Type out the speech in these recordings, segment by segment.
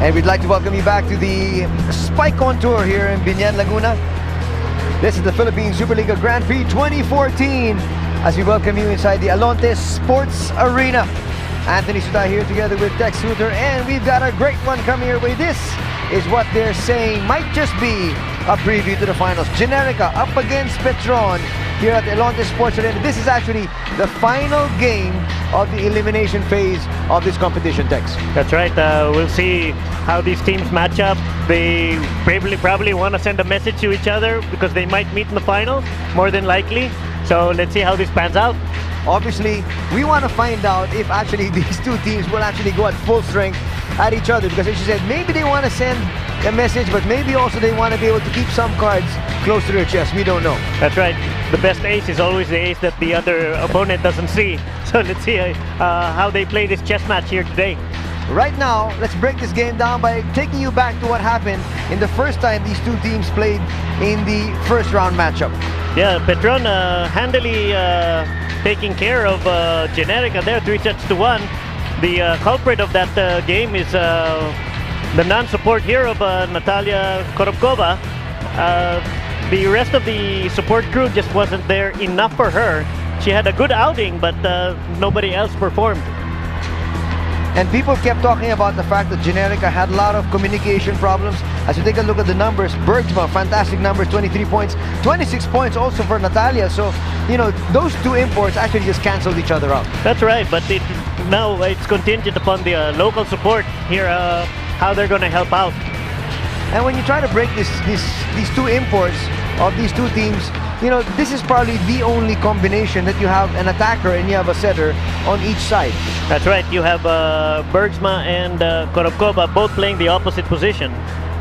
And we'd like to welcome you back to the Spike on Tour here in Biñan, Laguna. This is the Philippine Superliga Grand Prix 2014 as we welcome you inside the Alonte Sports Arena. Anthony Suta here together with Tex Suter, and we've got a great one coming your way. This is what they're saying might just be a preview to the finals. Generika up against Petron here at the Alonte Sports Arena. This is actually the final game of the elimination phase of this competition, Tex. That's right. We'll see how these teams match up. They probably want to send a message to each other because they might meet in the final, more than likely. So let's see how this pans out. Obviously, we want to find out if actually these two teams will actually go at full strength at each other, because as you said, maybe they want to send a message, but maybe also they want to be able to keep some cards close to their chest. We don't know. That's right. The best ace is always the ace that the other opponent doesn't see. So let's see how they play this chess match here today. Right now, let's break this game down by taking you back to what happened in the first time these two teams played in the first round matchup. Yeah, Petron handily taking care of Generika there, 3-1. The culprit of that game is the non-support here of Natalia Korobkova. The rest of the support crew just wasn't there enough for her. She had a good outing, but nobody else performed. And people kept talking about the fact that Generika had a lot of communication problems. As you take a look at the numbers, Bergsma, fantastic numbers, 23 points, 26 points also for Natalia. So, you know, those two imports actually just canceled each other out. That's right, but now it's contingent upon the local support here, how they're going to help out. And when you try to break these two imports of these two teams, you know, this is probably the only combination that you have an attacker and you have a setter on each side. That's right. You have Bergsma and Korobkova both playing the opposite position.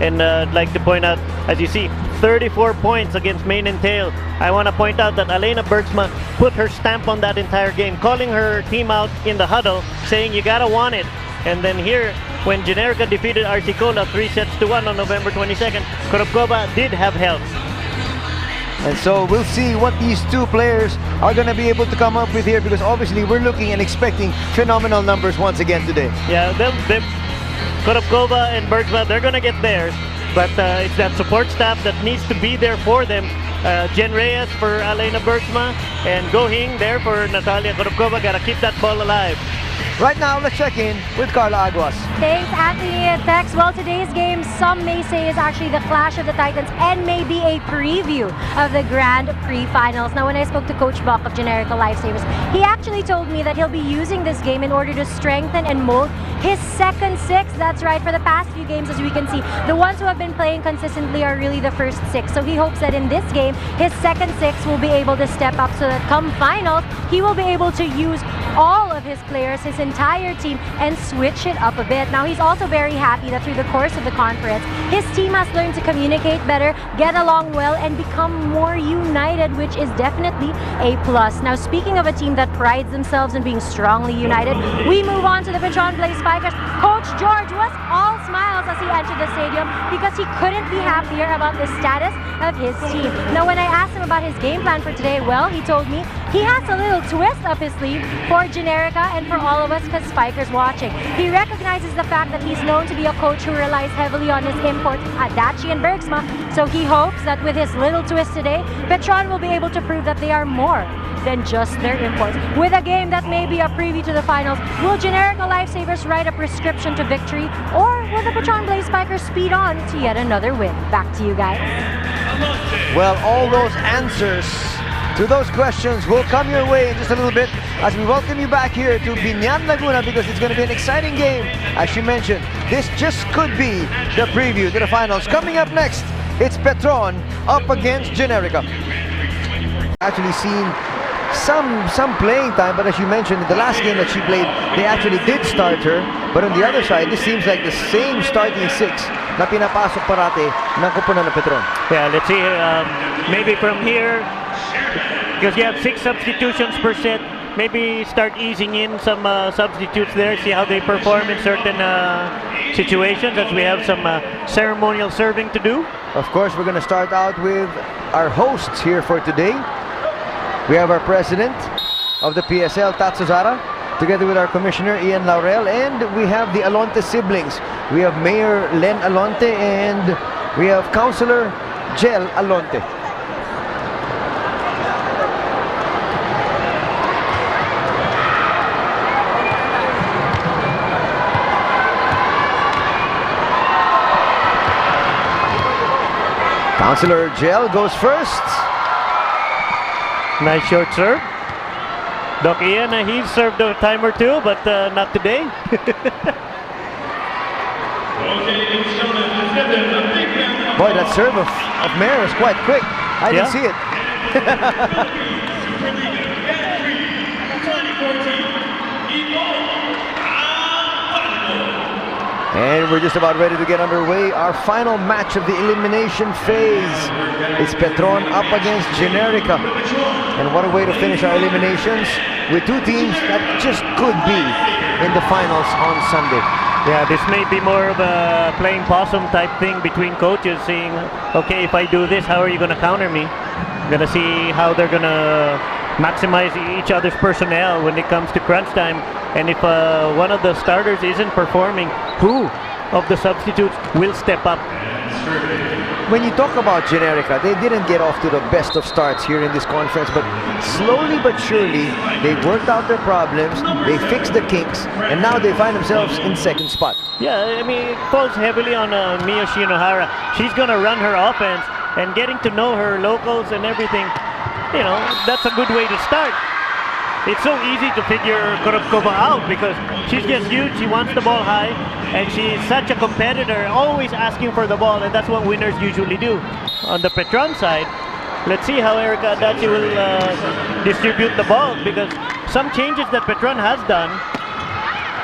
And I'd like to point out, as you see, 34 points against Main and Tail. I want to point out that Alena Bergsma put her stamp on that entire game, calling her team out in the huddle, saying you gotta want it. And then here, when Generika defeated Articola 3-1 on November 22nd, Korobkova did have help. And so we'll see what these two players are going to be able to come up with here, because obviously we're looking and expecting phenomenal numbers once again today. Yeah, Korobkova and Bergsma, they're going to get theirs, but it's that support staff that needs to be there for them. Jen Reyes for Alena Bergsma and Gohing there for Natalia Korobkova. Got to keep that ball alive. Right now, let's check in with Carla Aguas. Thanks, Anthony and Tex. Well, today's game, some may say, is actually the Clash of the Titans and maybe a preview of the Grand Prix finals. Now, when I spoke to Coach Buck of Generika Lifesavers, he actually told me that he'll be using this game in order to strengthen and mold his second six. That's right, for the past few games, as we can see, the ones who have been playing consistently are really the first six. So he hopes that in this game, his second six will be able to step up so that come finals, he will be able to use all of his players, his entire team, and switch it up a bit. Now, he's also very happy that through the course of the conference, his team has learned to communicate better, get along well, and become more united, which is definitely a plus. Now, speaking of a team that prides themselves in being strongly united, we move on to the Petron Blaze Spikers. Coach George was all smiles as he entered the stadium because he couldn't be happier about the status of his team. Now, when I asked him about his game plan for today, well, he told me he has a little twist up his sleeve for Generika and for all of us because Spikers watching. He recognizes the fact that he's known to be a coach who relies heavily on his imports, Adachi and Bergsma, so he hopes that with his little twist today, Petron will be able to prove that they are more than just their imports. With a game that may be a preview to the finals, will Generika Lifesavers write a prescription to victory, or will the Petron Blaze Spikers speed on to yet another win? Back to you guys. Well, all those answers to those questions will come your way in just a little bit as we welcome you back here to Biñan, Laguna, because it's going to be an exciting game. As she mentioned, this just could be the preview to the finals. Coming up next, it's Petron up against Generika. Actually seen some playing time, but as you mentioned, in the last game that she played, they actually did start her. But on the other side, this seems like the same starting six na pinapasok parate ng kupunan ng Petron. Yeah, let's see. Maybe from here, because you have 6 substitutions per set, maybe start easing in some substitutes there, see how they perform in certain situations, as we have some ceremonial serving to do. Of course, we're going to start out with our hosts here for today. We have our president of the PSL, Tatsuzara. together with our commissioner, Ian Laurel, and we have the Alonte siblings. We have Mayor Len Alonte and we have Councilor Jel Alonte. Councilor Jel goes first. Nice short serve. Doc Ian, he's served a time or two, but not today. Boy, that serve of Mayor is quite quick. I didn't see it. And we're just about ready to get underway. Our final match of the elimination phase. It's Petron up against Generika. And what a way to finish our eliminations with two teams that just could be in the finals on Sunday. Yeah, this may be more of a playing possum type thing between coaches, saying, okay, if I do this, how are you going to counter me? I'm going to see how they're going to maximize each other's personnel when it comes to crunch time. And if one of the starters isn't performing, who of the substitutes will step up? When you talk about Generika, they didn't get off to the best of starts here in this conference, but slowly but surely, they worked out their problems, they fixed the kinks, and now they find themselves in second spot. Yeah, I mean, it falls heavily on Mio Shinohara. She's going to run her offense, and getting to know her locals and everything, you know, that's a good way to start. It's so easy to figure Korobkova out because she's just huge, she wants the ball high, and she's such a competitor, always asking for the ball, and that's what winners usually do. On the Petron side, let's see how Erika Adachi will distribute the ball, because some changes that Petron has done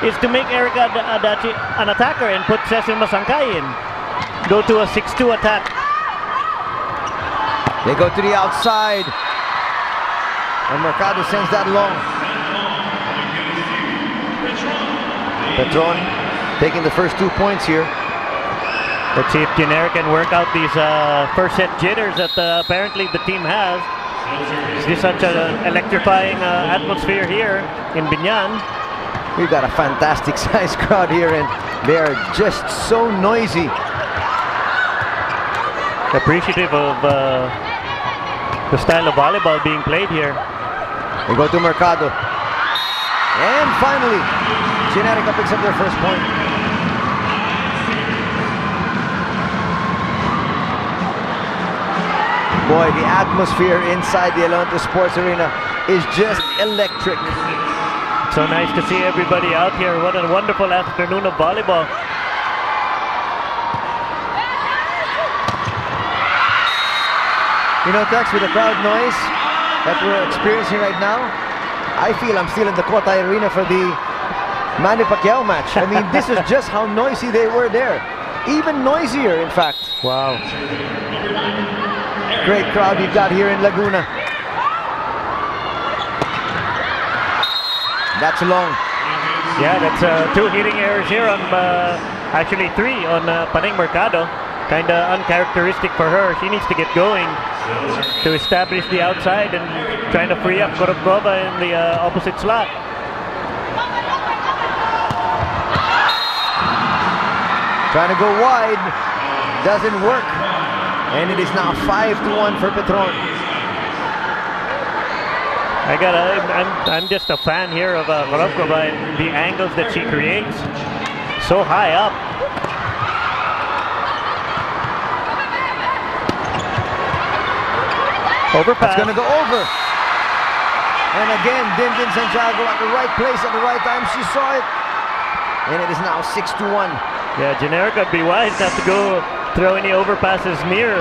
is to make Erika Adachi an attacker and put Cecil Masangkay in. Go to a 6-2 attack. They go to the outside. And Mercado sends that long. Petron taking the first 2 points here. Let's see if Generika can work out these first set jitters that apparently the team has. It's such an electrifying atmosphere here in Binyan. We've got a fantastic sized crowd here and they are just so noisy. Appreciative of the style of volleyball being played here. They go to Mercado. And finally, Generika picks up their first point. Boy, the atmosphere inside the Alonte Sports Arena is just electric. So nice to see everybody out here. What a wonderful afternoon of volleyball. You know, Tex, with the crowd noise that we're experiencing right now, I feel I'm still in the Kota Arena for the Manny Pacquiao match. I mean, this is just how noisy they were there. Even noisier, in fact. Wow. Great crowd you've got here in Laguna. That's long. Yeah, that's 2 hitting errors here on, actually 3 on Paneng Mercado. Kind of uncharacteristic for her. She needs to get going to establish the outside and trying to free up Korobkova in the opposite slot. Trying to go wide, doesn't work, and it is now 5-1 for Petron. I'm just a fan here of Korobkova and the angles that she creates. So high up. Overpass. That's going to go over. And again, Dindin Santiago at the right place at the right time. She saw it. And it is now 6-1. Yeah, Generika would be wise not to go throw any overpasses near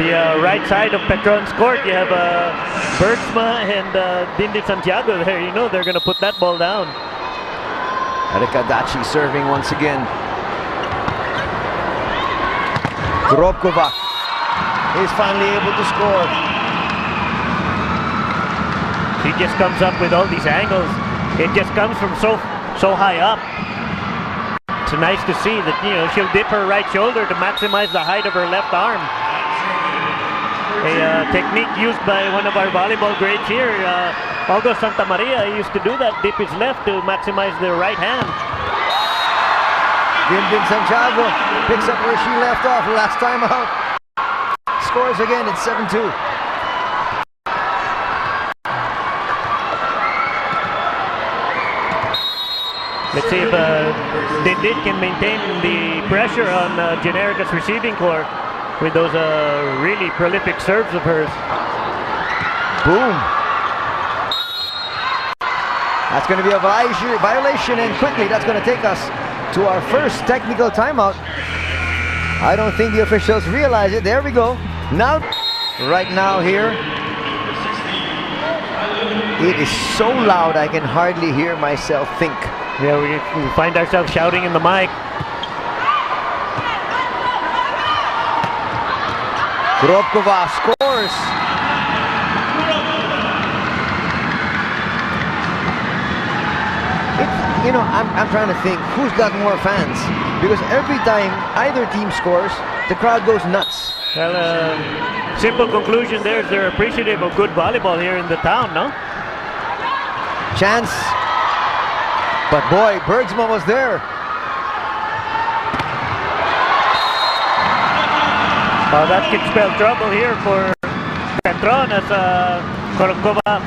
the right side of Petron's court. You have Bergsma and Dindin Santiago there. You know they're going to put that ball down. Erika Adachi serving once again. Korobkova is finally able to score. He just comes up with all these angles. It just comes from so high up. It's nice to see that, you know, she'll dip her right shoulder to maximize the height of her left arm. A technique used by one of our volleyball greats here, Although Santa Maria used to do that, dip his left to maximize the right hand. Dindin Santiago picks up where she left off last time out. Scores again, it's 7-2. Let's see if Dindin can maintain the pressure on Generika's receiving core with those really prolific serves of hers. Boom. That's going to be a violation, and quickly that's going to take us to our first technical timeout. I don't think the officials realize it. There we go. Now, right now here, it is so loud I can hardly hear myself think. Yeah, we find ourselves shouting in the mic. Kurokova scores. You know, I'm trying to think who's got more fans, because every time either team scores, the crowd goes nuts. Well, simple conclusion there is they're appreciative of good volleyball here in the town, no? Chance. But boy, Bergsma was there. That could spell trouble here for Petron, as Korokova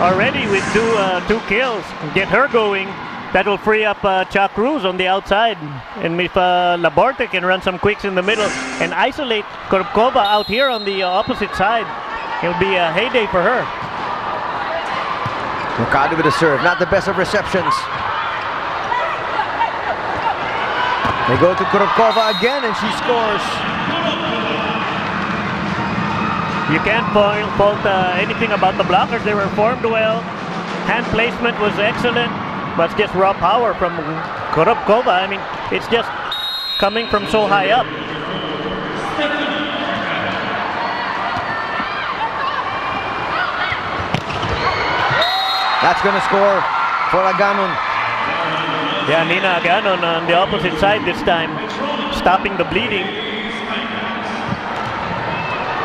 already with two kills. Get her going. That will free up Cha Cruz on the outside. And if Laborte can run some quicks in the middle and isolate Korokova out here on the opposite side, it'll be a heyday for her. Mercado with a serve, not the best of receptions. They go to Korokova again and she scores. You can't fault anything about the blockers. They were formed well. Hand placement was excellent, but it's just raw power from Korokova. I mean, it's just coming from so high up. That's going to score for Aganon. Yeah, Nina Aganon on the opposite side this time, stopping the bleeding.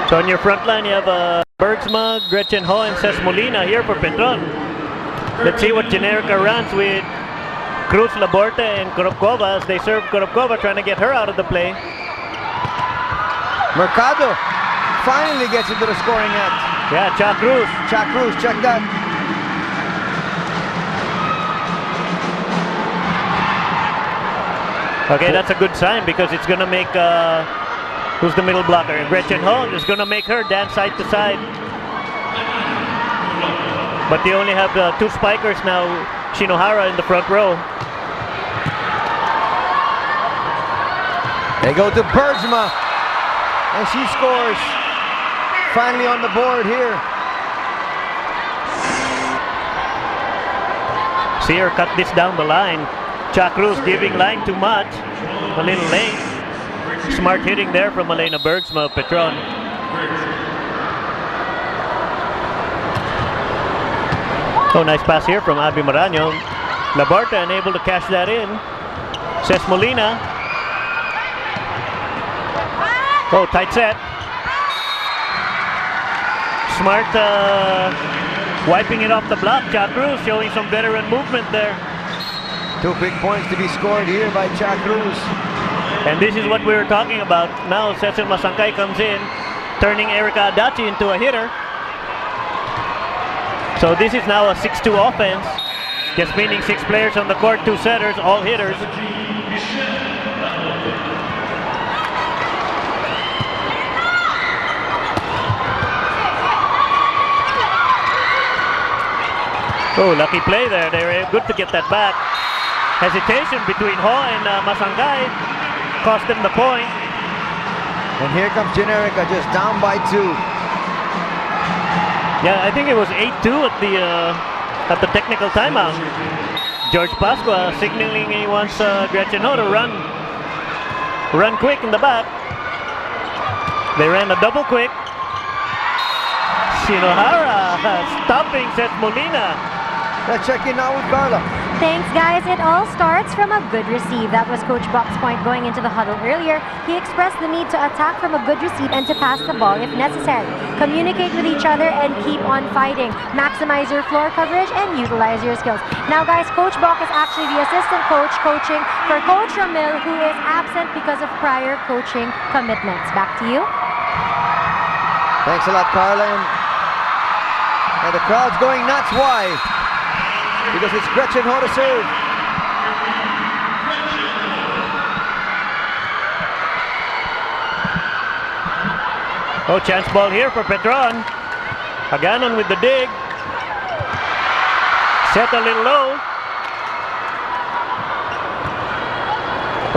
So on your front line, you have Bergsma, Gretchen Ho, and Ces Molina here for Petron. Let's see what Generika runs with Cruz, Laborte, and Korokova as they serve Korokova, trying to get her out of the play. Mercado finally gets into the scoring net. Yeah, Cha Cruz. Cha Cruz, check that. Okay, that's a good sign because it's going to make, who's the middle blocker? Gretchen Ho is going to make her dance side to side. But they only have two spikers now, Shinohara in the front row. They go to Bergsma, and she scores. Finally on the board here. See her cut this down the line. Cha Cruz giving line too much, a little late. Smart hitting there from Elena Bergsma of Petron. Oh, nice pass here from Abby Maraño. Laborte unable to cash that in. Ces Molina. Oh, tight set. Smart wiping it off the block. Cha Cruz showing some veteran movement there. 2 quick points to be scored here by Cha Cruz. And this is what we were talking about. Now Cecil Masankay comes in, turning Erica Adachi into a hitter. So this is now a 6-2 offense. Just meaning 6 players on the court, 2 setters, all hitters. Oh, lucky play there. They were good to get that back. Hesitation between Ho and Masankay cost them the point. And here comes Generika, just down by 2. Yeah, I think it was 8-2 at the technical timeout. George Pasqua signaling he wants Gretchen Ho to run quick in the back. They ran a double quick. Shinohara stopping Seth Molina. Let's check in now with Carla. Thanks, guys. It all starts from a good receive. That was Coach Bok's point going into the huddle earlier. He expressed the need to attack from a good receive and to pass the ball if necessary. Communicate with each other and keep on fighting. Maximize your floor coverage and utilize your skills. Now, guys, Coach Bok is actually the assistant coach coaching for Coach Ramil, who is absent because of prior coaching commitments. Back to you. Thanks a lot, Carla. And the crowd's going nuts. Why? Because it's Gretchen Ho to serve. Oh, chance ball here for Petron. Haganon with the dig. Set a little low.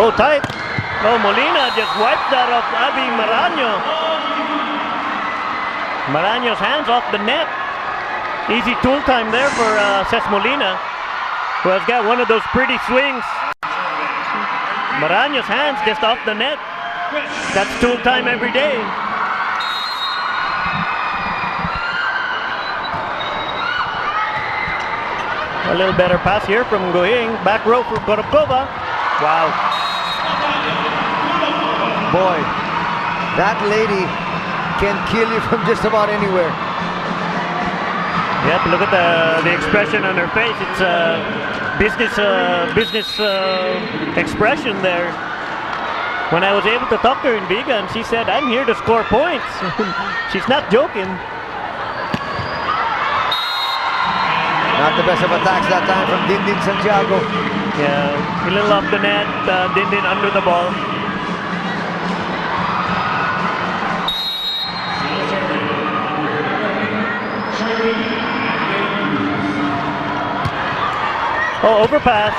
Oh, tight. Oh, Molina just wiped that off Abby Maraño. Maraño's hands off the net. Easy tool time there for Cesc Molina, who has got one of those pretty swings. Maraño's hands just off the net. That's tool time every day. A little better pass here from Gohing. Back row for Korokova. Wow. Boy, that lady can kill you from just about anywhere. Yep, look at the expression on her face. It's business expression there. When I was able to talk to her in Vigan, she said, "I'm here to score points." She's not joking. Not the best of attacks that time from Dindin Santiago. Yeah, a little off the net. Dindin under the ball. Oh, overpass.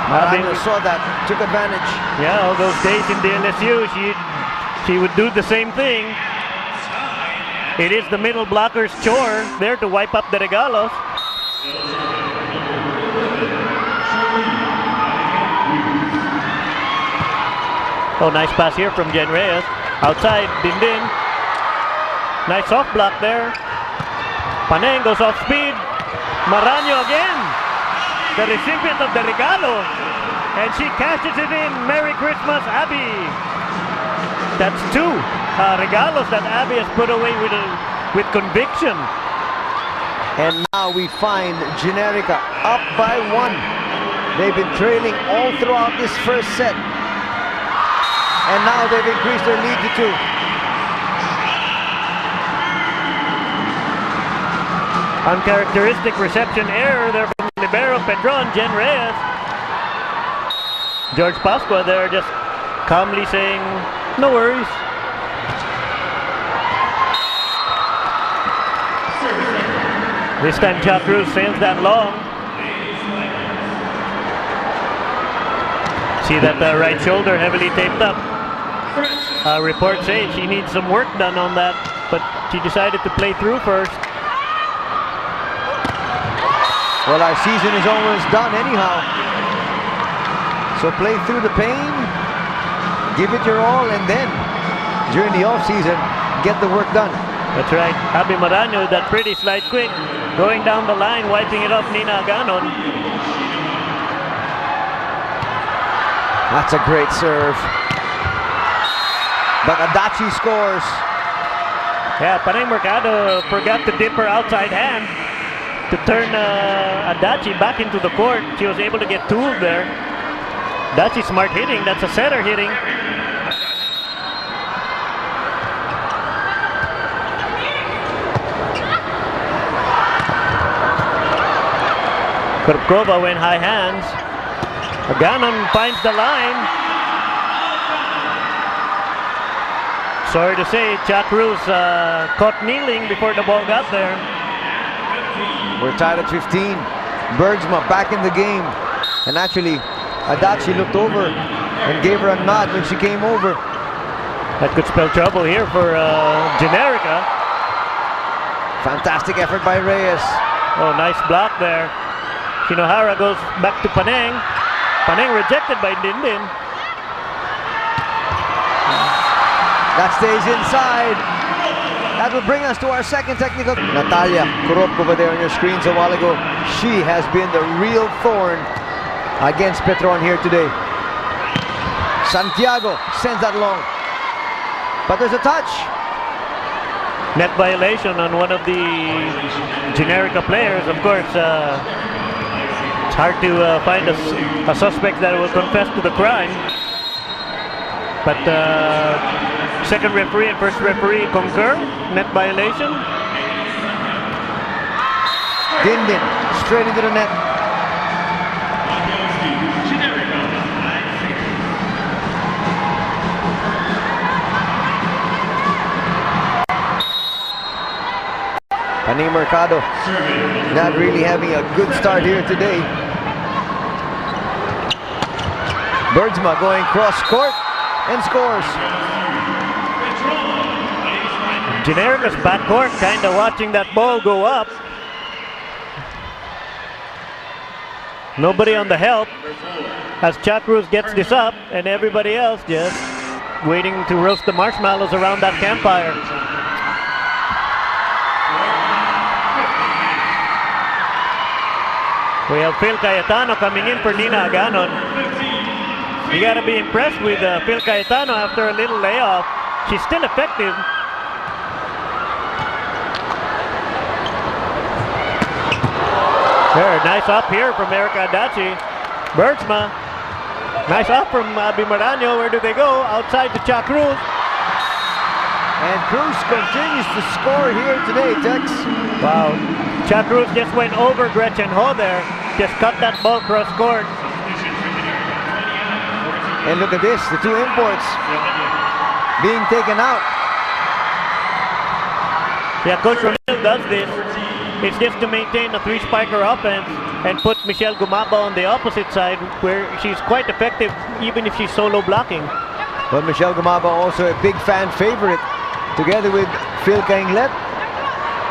Maraño saw that, took advantage. Yeah, all those days in the LSU, she would do the same thing. It is the middle blocker's chore there to wipe up the regalos. Oh, nice pass here from Jen Reyes. Outside, Dindin. Nice soft block there. Paneng goes off speed. Maraño again. The recipient of the regalo. And she cashes it in. Merry Christmas, Abby. That's two regalos that Abby has put away with conviction. And now we find Generika up by 1. They've been trailing all throughout this first set. And now they've increased their lead to 2. Uncharacteristic reception error there from libero Petron, Jen Reyes. George Pascua there just calmly saying, "No worries." This time Jack Cruz sails that long. See that right shoulder heavily taped up. Reports say she needs some work done on that, but she decided to play through first. Well, our season is almost done anyhow. So play through the pain, give it your all, and then during the off-season, get the work done. That's right. Abby Maraño, that pretty slide quick, going down the line, wiping it off Nina Aganon. That's a great serve. But Adachi scores. Yeah, Panay Mercado forgot to dip her outside hand to turn Adachi back into the court. She was able to get tooled there. Adachi smart hitting. That's a setter hitting. Korkova went high hands. Aganon finds the line. Sorry to say, Jack Cruz caught kneeling before the ball got there. We're tied at 15. Bergsma back in the game. And actually, Adachi looked over and gave her a nod when she came over. That could spell trouble here for Generika. Fantastic effort by Reyes. Oh, nice block there. Shinohara goes back to Paneng. Paneng rejected by Dindin. That stays inside. That will bring us to our second technical. Natalia Kurokova there on your screens a while ago. She has been the real thorn against Petron here today. Santiago sends that long. But there's a touch. Net violation on one of the Generika players. Of course, it's hard to find a suspect that will confess to the crime. But second referee and first referee concur. Net violation. Dindin straight into the net. Pani Mercado not really having a good start here today. Bergsma going cross court and scores. Generika's backcourt kind of watching that ball go up. Nobody on the help as Chacruz gets this up, and everybody else just waiting to roast the marshmallows around that campfire. We have Phil Cayetano coming in for Nina Aganon. You got to be impressed with Phil Cayetano after a little layoff. She's still effective. There, nice up here from Erica Adachi. Bergsma. Nice up from Abby Marano. Where do they go? Outside to Chacruz. And Cruz continues to score here today, Tex. Wow. Chacruz just went over Gretchen Ho there. Just cut that ball cross court. And look at this, the two imports being taken out. Yeah, Coach Romel does this. It's just to maintain a three-spiker offense and put Michelle Gumaba on the opposite side where she's quite effective even if she's solo blocking. But Michelle Gumaba also a big fan favorite together with Phil Cainlet.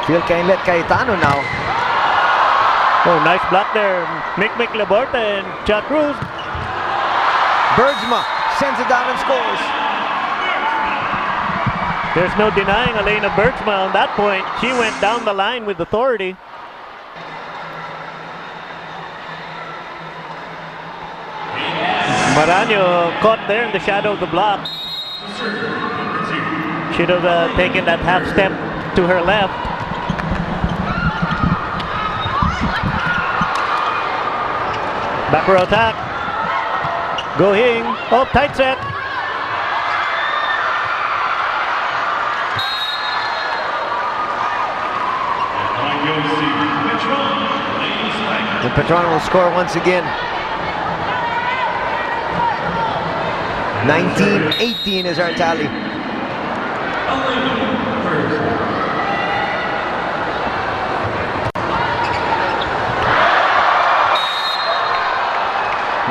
Phil Cainlet Cayetano now. Oh, nice block there. Mick Laborta and Chacruz. Bergsma sends it down and scores. There's no denying Elena Bergsma on that point. She went down the line with authority. Marano caught there in the shadow of the block. Should have taken that half step to her left. Back row attack. Go Hing. Oh, tight set. And Petron will score once again. 19-18 is our tally.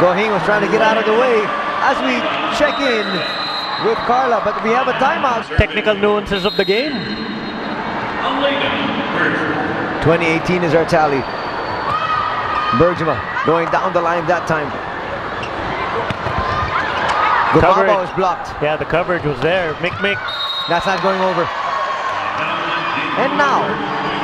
Gohing was trying to get out of the way as we check in with Carla, but we have a timeout. Technical nuances of the game. 2018 is our tally. Bergsma going down the line that time. Gumaba was blocked. Yeah, the coverage was there. Mick. That's not going over. And now,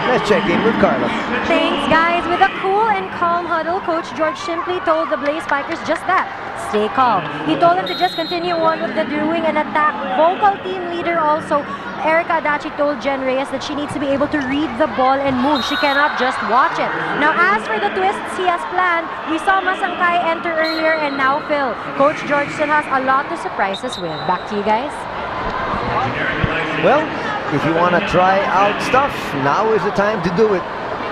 let's check in with Carla. Thanks, guys. With a cool and calm huddle, Coach George simply told the Blaze Spikers just that. Stay calm. He told them to just continue on with the doing and attack. Vocal team leader also, Erica Adachi, told Jen Reyes that she needs to be able to read the ball and move. She cannot just watch it. Now, as for the twists he has planned, we saw Masangkay enter earlier and now Phil. Coach George still has a lot to surprise us with. Back to you guys. Well, if you want to try out stuff, now is the time to do it.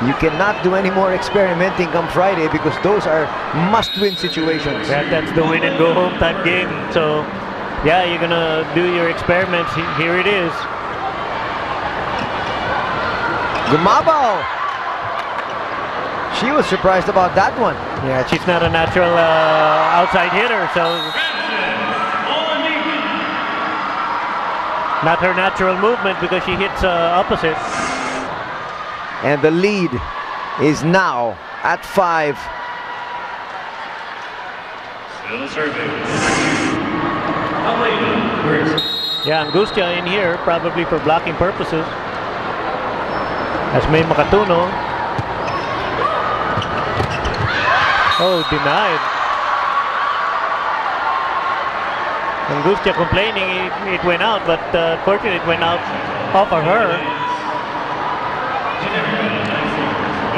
You cannot do any more experimenting come Friday because those are must-win situations. That's the win and go home type game. So, yeah, you're gonna do your experiments. Here it is. Gumaba! She was surprised about that one. Yeah, she's not a natural outside hitter, so not her natural movement because she hits opposite. And the lead is now at 5. Yeah, Angustia in here probably for blocking purposes. As May Makatuno. Oh, denied. Angustia complaining it went out, but fortunately it went out off of her.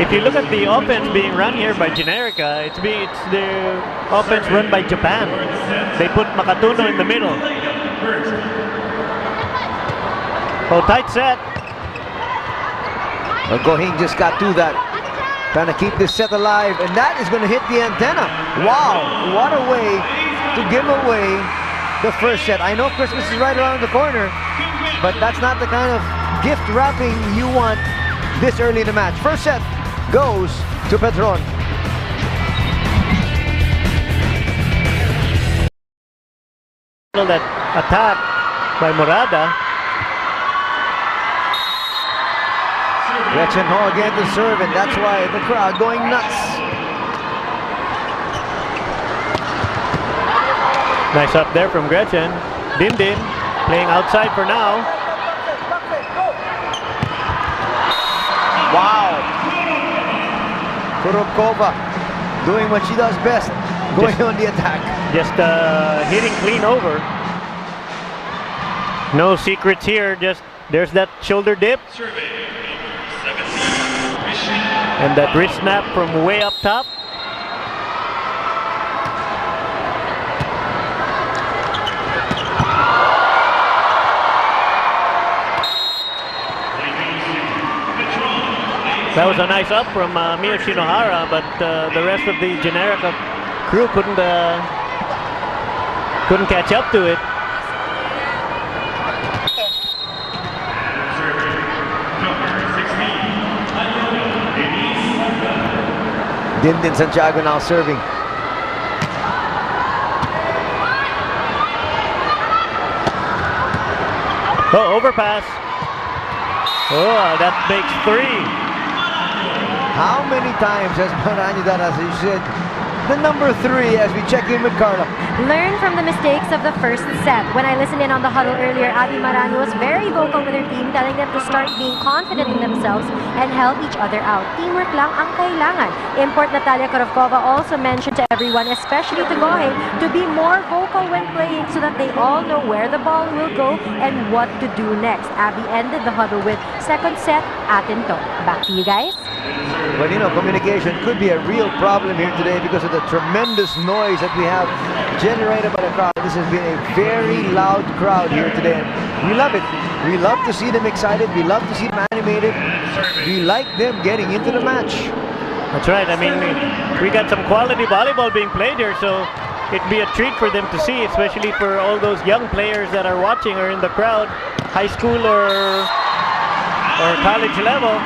If you look at the offense being run here by Generika, it's the offense run by Japan. They put Makatuno in the middle. Oh, tight set. Well, Gohing just got through that. Trying to keep this set alive, and that is going to hit the antenna. Wow, what a way to give away the first set. I know Christmas is right around the corner, but that's not the kind of gift wrapping you want this early in the match. First set goes to Petron. That attack by Morada. Gretchen Ho again to serve, and that's why the crowd going nuts. Nice up there from Gretchen. Din playing outside for now. Wow. Kurokova doing what she does best, going on the attack. Just hitting clean over. No secrets here, just there's that shoulder dip. And that wrist snap from way up top. That was a nice up from Mio Shinohara, but the rest of the Generika crew couldn't catch up to it. Din Santiago now serving. Oh, overpass. Oh, that makes 3. How many times has Maranyo done, as you said, the number 3 as we check in with Carla? Learn from the mistakes of the first set. When I listened in on the huddle earlier, Abby Maranyo was very vocal with her team, telling them to start being confident in themselves and help each other out. Teamwork lang ang kailangan. Import Natalia Korovkova also mentioned to everyone, especially to Gohei, to be more vocal when playing so that they all know where the ball will go and what to do next. Abby ended the huddle with second set, atin to. Back to you guys. Well, you know, communication could be a real problem here today because of the tremendous noise that we have generated by the crowd. This has been a very loud crowd here today. We love it. We love to see them excited. We love to see them animated. We like them getting into the match. That's right. I mean, we got some quality volleyball being played here, so it'd be a treat for them to see, especially for all those young players that are watching or in the crowd, high school or college level.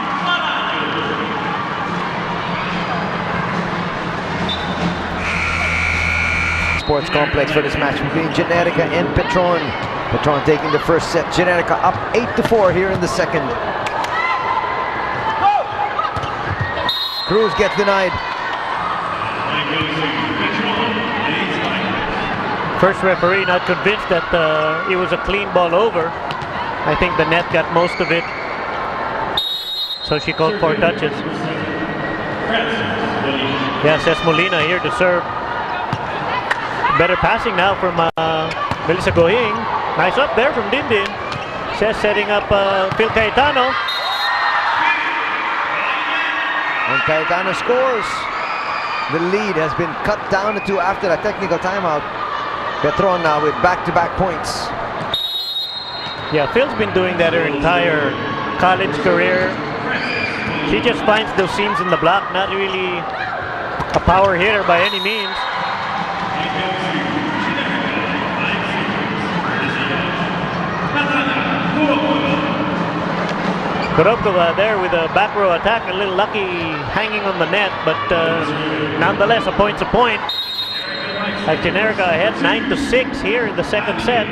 Sports complex for this match between Generika and Petron. Petron taking the first set. Generika up 8-4 here in the second. Cruz gets denied. First referee not convinced that it was a clean ball over. I think the net got most of it, so she called 4 touches. Yeah, Cesc Molina here to serve. Better passing now from Melissa Gohing. Nice up there from Din. Cesc setting up Phil Cayetano. And Cayetano scores. The lead has been cut down to 2 after a technical timeout. Petron now with back-to-back points. Yeah, Phil's been doing that her entire college career. She just finds those seams in the block, not really a power hitter by any means. Kurokova there with a back row attack, a little lucky hanging on the net, but nonetheless a point's a point. As Generika ahead 9-6 here in the second set.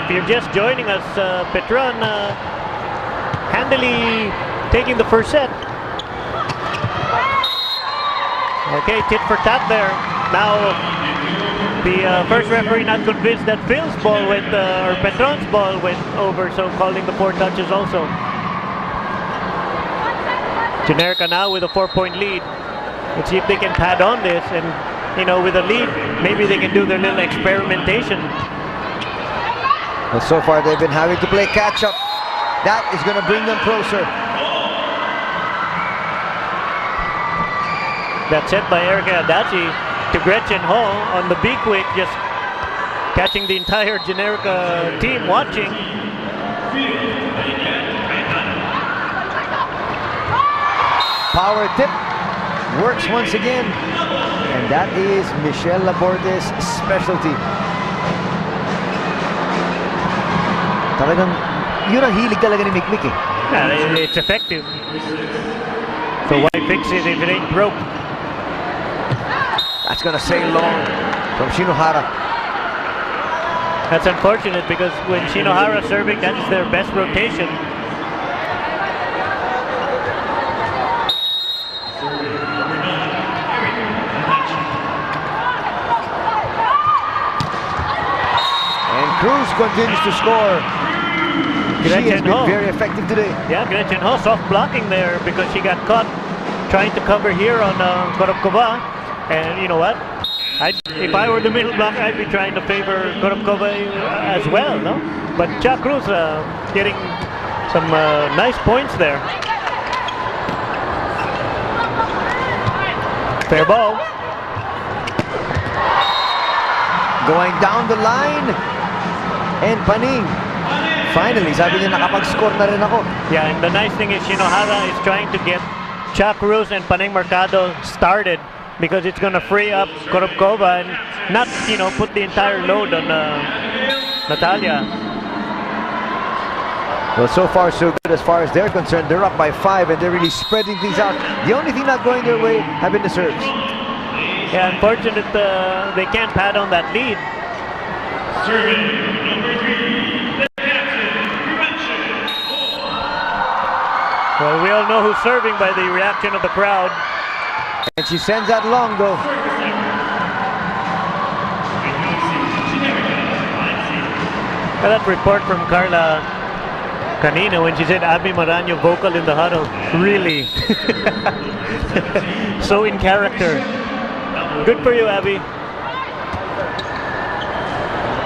If you're just joining us, Petron handily taking the first set. Okay, tit for tat there. Now the first referee not convinced that Phil's ball went, or Petron's ball went over, so calling the 4 touches also. Generika now with a 4-point lead. Let's see if they can pad on this, and you know, with a lead, maybe they can do their little experimentation. But so far they've been having to play catch up. That is going to bring them closer. That's set by Erika Adachi to Gretchen Ho on the B-quick, just catching the entire Generika team watching. Power tip works once again, and that is Michelle Laborde's specialty. Talagang yun ang hilig talaga ni Mikmik eh. Yeah, it's effective. So why fix it if it ain't broke? That's gonna sail long from Shinohara. That's unfortunate because when Shinohara serving, that's their best rotation. And Cruz continues to score. She has been very effective today. Yeah, Gretchen Ho soft blocking there because she got caught trying to cover here on Koropkova. And you know what? If I were the middle blocker, I'd be trying to favor Koropkova as well, no? But Cha Cruz getting some nice points there. Fair ball. Going down the line. And Paning. Finally, sabi niya nakapag-score na rin ako. Yeah, and the nice thing is Shinohara is trying to get Cha Cruz and Paneng Mercado started because it's going to free up Koropkova and not, you know, put the entire load on Natalia. Well, so far so good as far as they're concerned. They're up by 5 and they're really spreading things out. The only thing not going their way have been the serves. Yeah, unfortunate they can't pad on that lead. Well, we all know who's serving by the reaction of the crowd. And she sends that long though. Well, that report from Carla kanina when she said Abby Marano vocal in the huddle. Really? So in character. Good for you, Abby.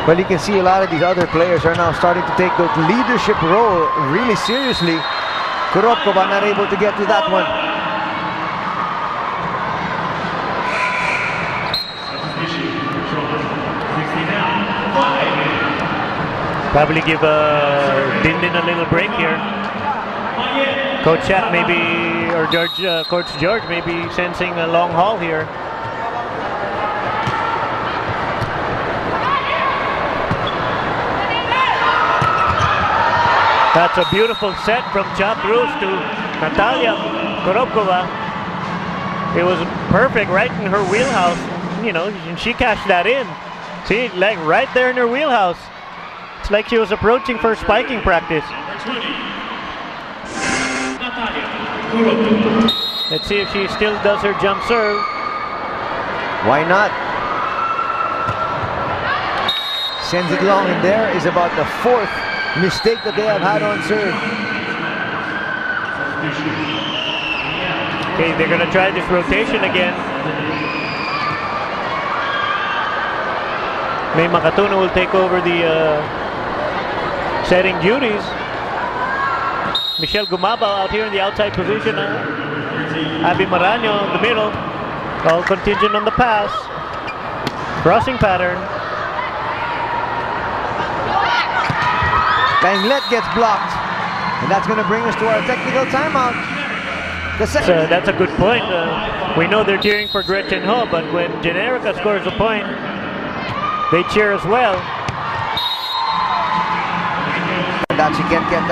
Well, you can see a lot of these other players are now starting to take the leadership role really seriously. Koropkova not able to get to that one. Probably give Dindin a little break here. Coach Chat maybe, or Coach George may be sensing a long haul here. That's a beautiful set from Cha Cruz to Natalia Koropkova. It was perfect, right in her wheelhouse. You know, and she cashed that in. See, like right there in her wheelhouse. It's like she was approaching for spiking practice. Let's see if she still does her jump serve. Why not? Sends it long, and there is about the 4th mistake that they have had on serve. Okay, they're gonna try this rotation again. May Makatuna will take over the setting duties. Michelle Gumabao out here in the outside position. Abby Marano in the middle. All contingent on the pass. Crossing pattern. Langlet gets blocked. And that's going to bring us to our technical timeout. So that's a good point. We know they're cheering for Gretchen Ho, but when Generika scores a point, they cheer as well. And that she can't get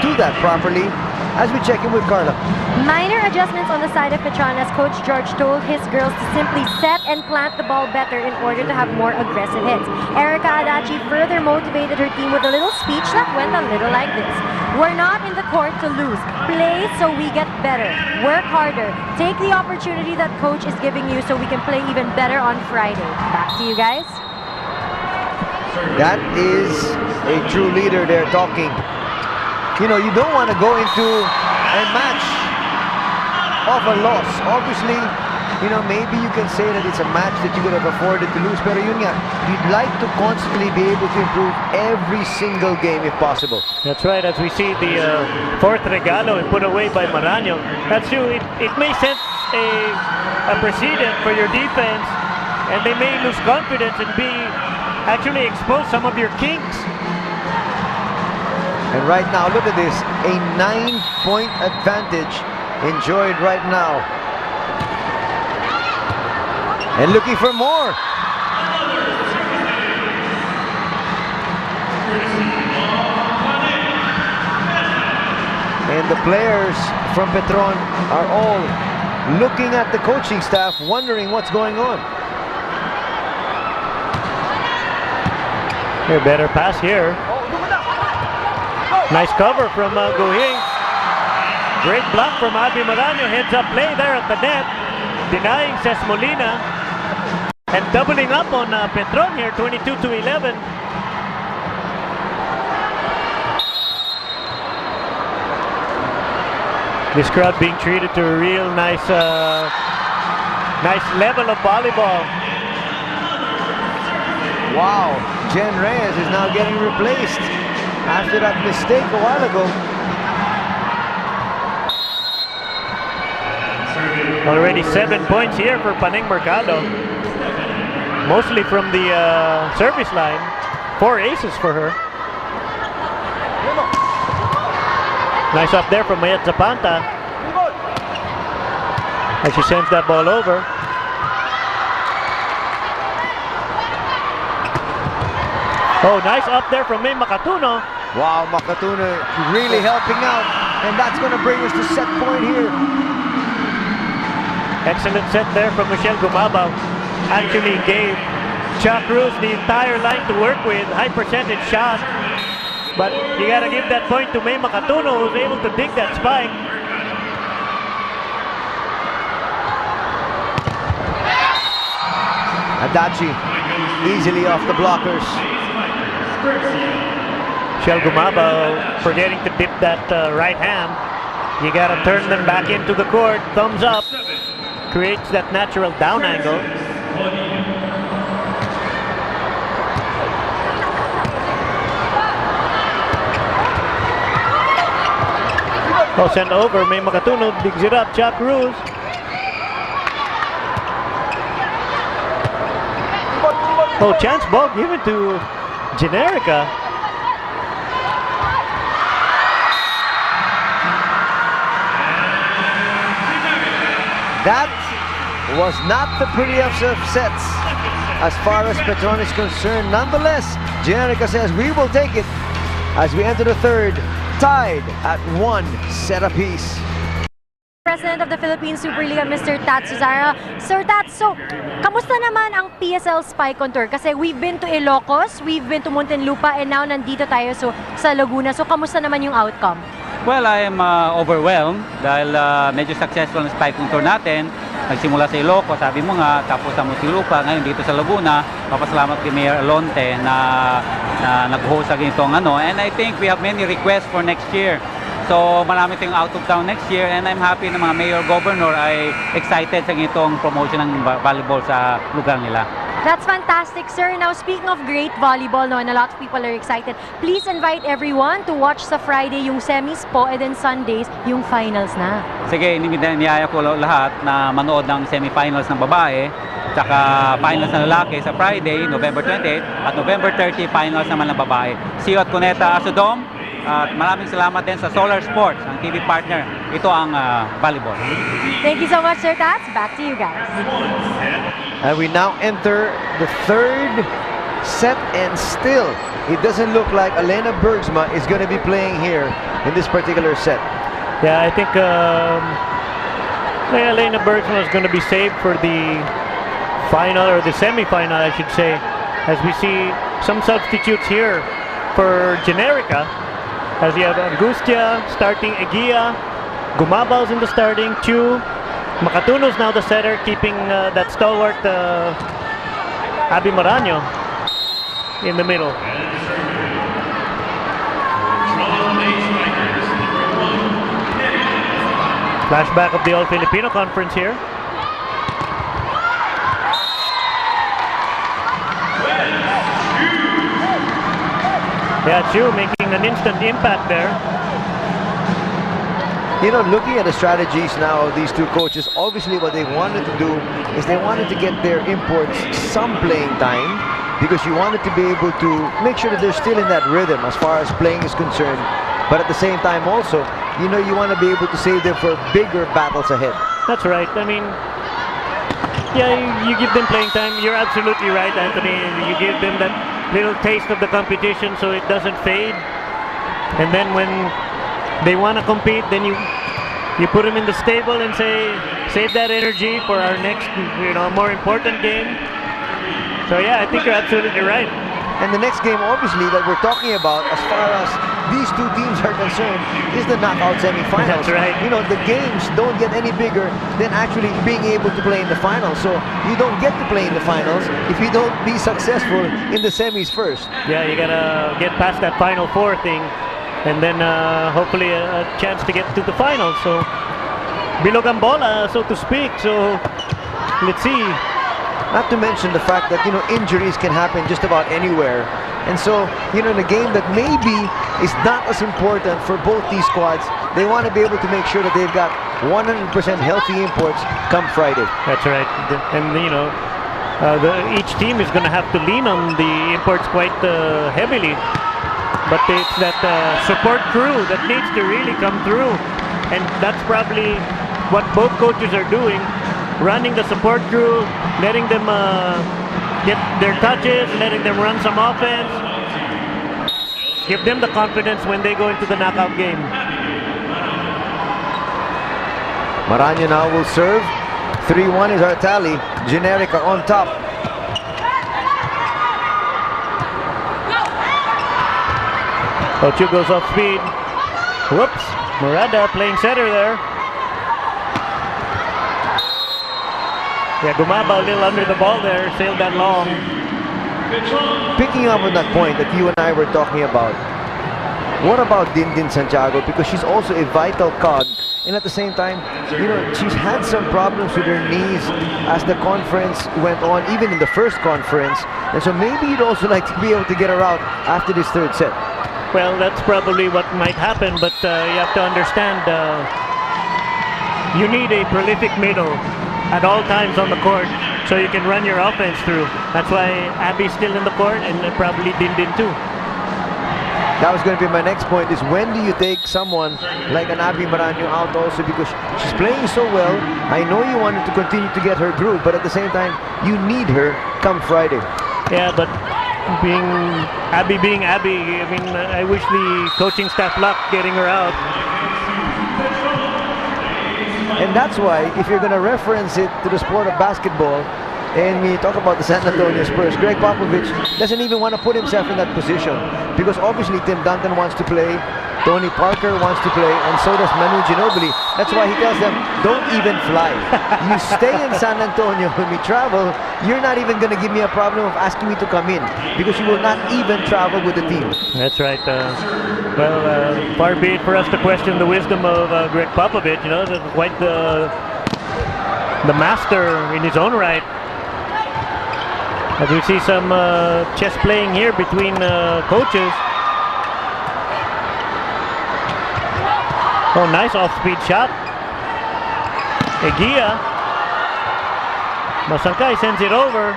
to that properly as we check in with Carla. Minor adjustments on the side of Petron as Coach George told his girls to simply set and plant the ball better in order to have more aggressive hits. Erika Adachi further motivated her team with a little speech that went a little like this. We're not in the court to lose. Play so we get better. Work harder. Take the opportunity that coach is giving you so we can play even better on Friday. Back to you guys. That is a true leader there talking. You know, you don't want to go into a match of a loss. Obviously, you know, maybe you can say that it's a match that you could have afforded to lose, pero yun nga, you'd like to constantly be able to improve every single game if possible. That's right, as we see the fourth regalo put away by Maraño. That's true, it may set a precedent for your defense, and they may lose confidence and actually expose some of your kinks. And right now, look at this, a 9-point advantage enjoyed right now. And looking for more. And the players from Petron are all looking at the coaching staff, wondering what's going on. A better pass here. Nice cover from Guhing. Great block from Abi Maraño. Heads up play there at the net. Denying Ces Molina. And doubling up on Petron here, 22-11. This crowd being treated to a real nice level of volleyball. Wow, Jen Reyes is now getting replaced after that mistake a while ago. Already 7 points here for Paneng Mercado. Mostly from the service line. 4 aces for her. Nice up there from Mayet Zapanta. As she sends that ball over. Oh, nice up there from May Makatuno. Wow, Makatuno really helping out. And that's going to bring us to set point here. Excellent set there from Michelle Gumabaw. Actually gave Chuck Cruz the entire line to work with. High percentage shot. But you got to give that point to May Makatuno, who's able to dig that spike. Adachi easily off the blockers. Michelle Gumabaw forgetting to dip that right hand. You got to turn them back into the court. Thumbs up. Creates that natural down angle. Oh, sent over. May Makatuno digs it up. Chuck Cruz. Oh, chance ball given to Generika. That was not the prettiest of sets as far as Petron is concerned. Nonetheless, Generika says we will take it as we enter the third, tied at 1 set apiece. President of the Philippine Superliga, Mr. Tat Suzara. Sir Tat, so kamusta naman ang PSL Spike on Tour? Kasi we've been to Ilocos, we've been to Muntinlupa, and now nandito tayo sa Laguna. So kamusta naman yung outcome? Well, I am overwhelmed dahil medyo successful ang Spike Tour natin. Nagsimula sa Ilocos, sabi mo nga, tapos sa Muntinlupa, ngayon dito sa Laguna. Papasalamat kay Mayor Alonte na nag-host sa ganitong ano. And I think we have many requests for next year. So marami tayong out of town next year, and I'm happy na mga mayor, governor ay excited sa ganitong promotion ng volleyball sa lugar nila. That's fantastic, sir. Now, speaking of great volleyball, no, and a lot of people are excited, please invite everyone to watch sa Friday yung semis po, and then Sundays yung finals na. Sige, niyaya ko lahat na manood ng semifinals ng babae, tsaka finals ng lalaki sa Friday, November 28, at November 30, finals naman ng babae. See you at Cuneta Asodom. At maraming salamat din sa Solar Sports, ang TV partner. Ito ang volleyball. Thank you so much, Sir Tats. Back to you guys. And we now enter the third set, and still it doesn't look like Elena Bergsma is going to be playing here in this particular set. Yeah, I think Elena Bergsma is going to be saved for the final, or the semi-final I should say, as we see some substitutes here for Generika. As you have Angustia starting, Eguia, Gumabaw's in the starting, Chu, Makatuno's now the setter, keeping that stalwart Abi Maraño in the middle. Flashback of the All-Filipino Conference here. Yeah, Chu making an instant impact there. You know, looking at the strategies now of these two coaches, obviously what they wanted to do is they wanted to get their imports some playing time, because you wanted to be able to make sure that they're still in that rhythm as far as playing is concerned. But at the same time also, you know, you want to be able to save them for bigger battles ahead. That's right. I mean, yeah, you give them playing time. You're absolutely right, Anthony. You give them that little taste of the competition so it doesn't fade. And then when they want to compete, then you put them in the stable and say, save that energy for our next, you know, more important game. So yeah, I think you're absolutely right. And the next game, obviously, that we're talking about, as far as these two teams are concerned, is the knockout semifinals. That's right. You know, the games don't get any bigger than actually being able to play in the finals. So you don't get to play in the finals if you don't be successful in the semis first. Yeah, you gotta get past that Final Four thing, and then hopefully a chance to get to the finals. So Bilogang bola, so to speak. So let's see. Not to mention the fact that, you know, injuries can happen just about anywhere. And so, you know, in a game that maybe is not as important for both these squads, they want to be able to make sure that they've got 100% healthy imports come Friday. That's right. And, you know, each team is going to have to lean on the imports quite heavily. But it's that support crew that needs to really come through. And that's probably what both coaches are doing. Running the support crew, letting them get their touches, letting them run some offense. Give them the confidence when they go into the knockout game. Marano now will serve. 3-1 is our tally. Generika on top. Ocho goes off speed. Whoops. Murada playing center there. Yeah, Gumaba a little under the ball there, sailed that long. Picking up on that point that you and I were talking about, what about Dindin Santiago? Because she's also a vital cog, and at the same time, you know, she's had some problems with her knees as the conference went on, even in the first conference. And so maybe you'd also like to be able to get her out after this third set. Well, that's probably what might happen, but you have to understand, you need a prolific middle at all times on the court, so you can run your offense through. That's why Abby's still in the court, and probably Dindin too. That was going to be my next point, is when do you take someone like an Abby Marano out also, because she's playing so well. I know you wanted to continue to get her groove, but at the same time, you need her come Friday. Yeah, but being Abby, I mean, I wish the coaching staff luck getting her out. And that's why, if you're going to reference it to the sport of basketball, and we talk about the San Antonio Spurs, Greg Popovich doesn't even want to put himself in that position, because obviously Tim Duncan wants to play, Tony Parker wants to play, and so does Manu Ginobili. That's why he tells them, don't even fly. You stay in San Antonio. When we travel, you're not even going to give me a problem of asking me to come in, because you will not even travel with the team. That's right. Well, far be it for us to question the wisdom of Greg Popovich. You know, quite the master in his own right. As we see some chess playing here between coaches. Oh, nice off-speed shot. Eguia. Masangkay sends it over.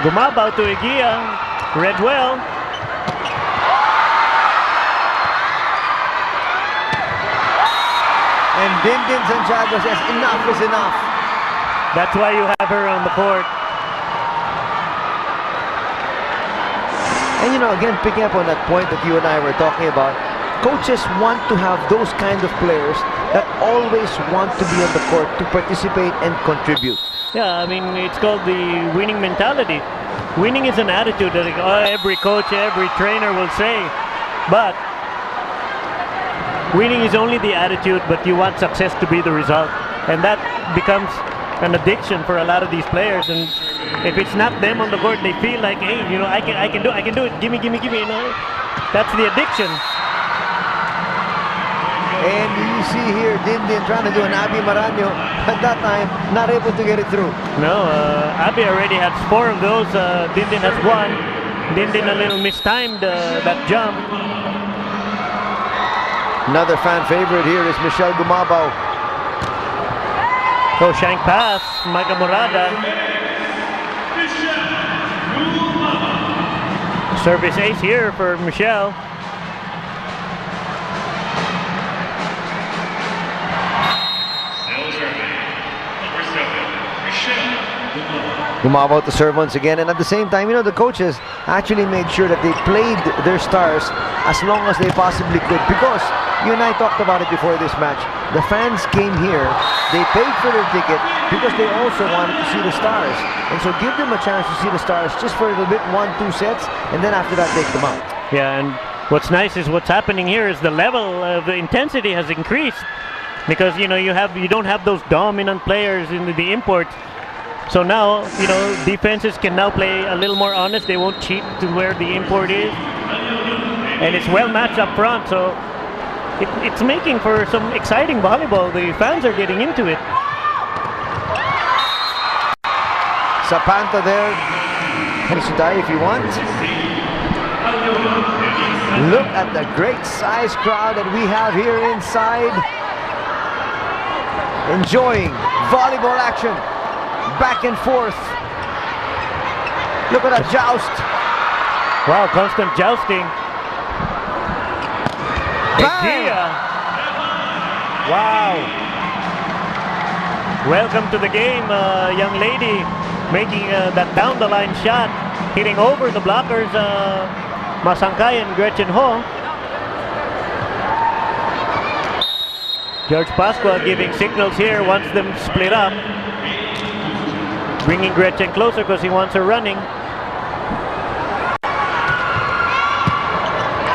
Gumabaw to Eguia. Read well. And Dindin Santiago says, enough is enough. That's why you have her on the court. And you know, again, picking up on that point that you and I were talking about, coaches want to have those kind of players that always want to be on the court to participate and contribute. Yeah, I mean, it's called the winning mentality. Winning is an attitude that every coach, every trainer will say. But winning is only the attitude, but you want success to be the result. And that becomes an addiction for a lot of these players. And if it's not them on the court, they feel like, hey, you know, I can do it. Give me, you know. That's the addiction. And you see here Dindin trying to do an Abby Maranyo. At that time, not able to get it through. No, Abby already has 4 of those. Dindin has 1. Dindin a little mistimed that jump. Another fan favorite here is Michelle Gumabaw. So shank pass, Micah Morada. Service ace here for Michelle. Gumabaw to serve once again, and at the same time, you know, the coaches actually made sure that they played their stars as long as they possibly could, because you and I talked about it before this match. The fans came here, they paid for their ticket because they also wanted to see the stars, and so give them a chance to see the stars just for a little bit, 1-2 sets, and then after that take them out. Yeah, and what's nice is what's happening here is the level of intensity has increased, because you don't have those dominant players in the imports. So now, defenses can now play a little more honest. They won't cheat to where the import is. And it's well matched up front, so it's making for some exciting volleyball. The fans are getting into it. Sapanta there. Hensudai if you want. Look at the great size crowd that we have here inside. Enjoying volleyball action. Back and forth. Look at that joust. Wow, constant jousting. Idea. Wow. Welcome to the game, young lady. Making that down the line shot. Hitting over the blockers, Masangkay and Gretchen Ho. George Pasqua giving signals here, wants them split up. Bringing Gretchen closer because he wants her running.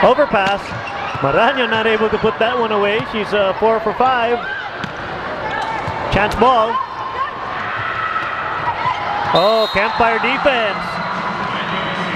Overpass. Maranyo not able to put that one away. She's 4 for 5. Chance ball. Oh, campfire defense.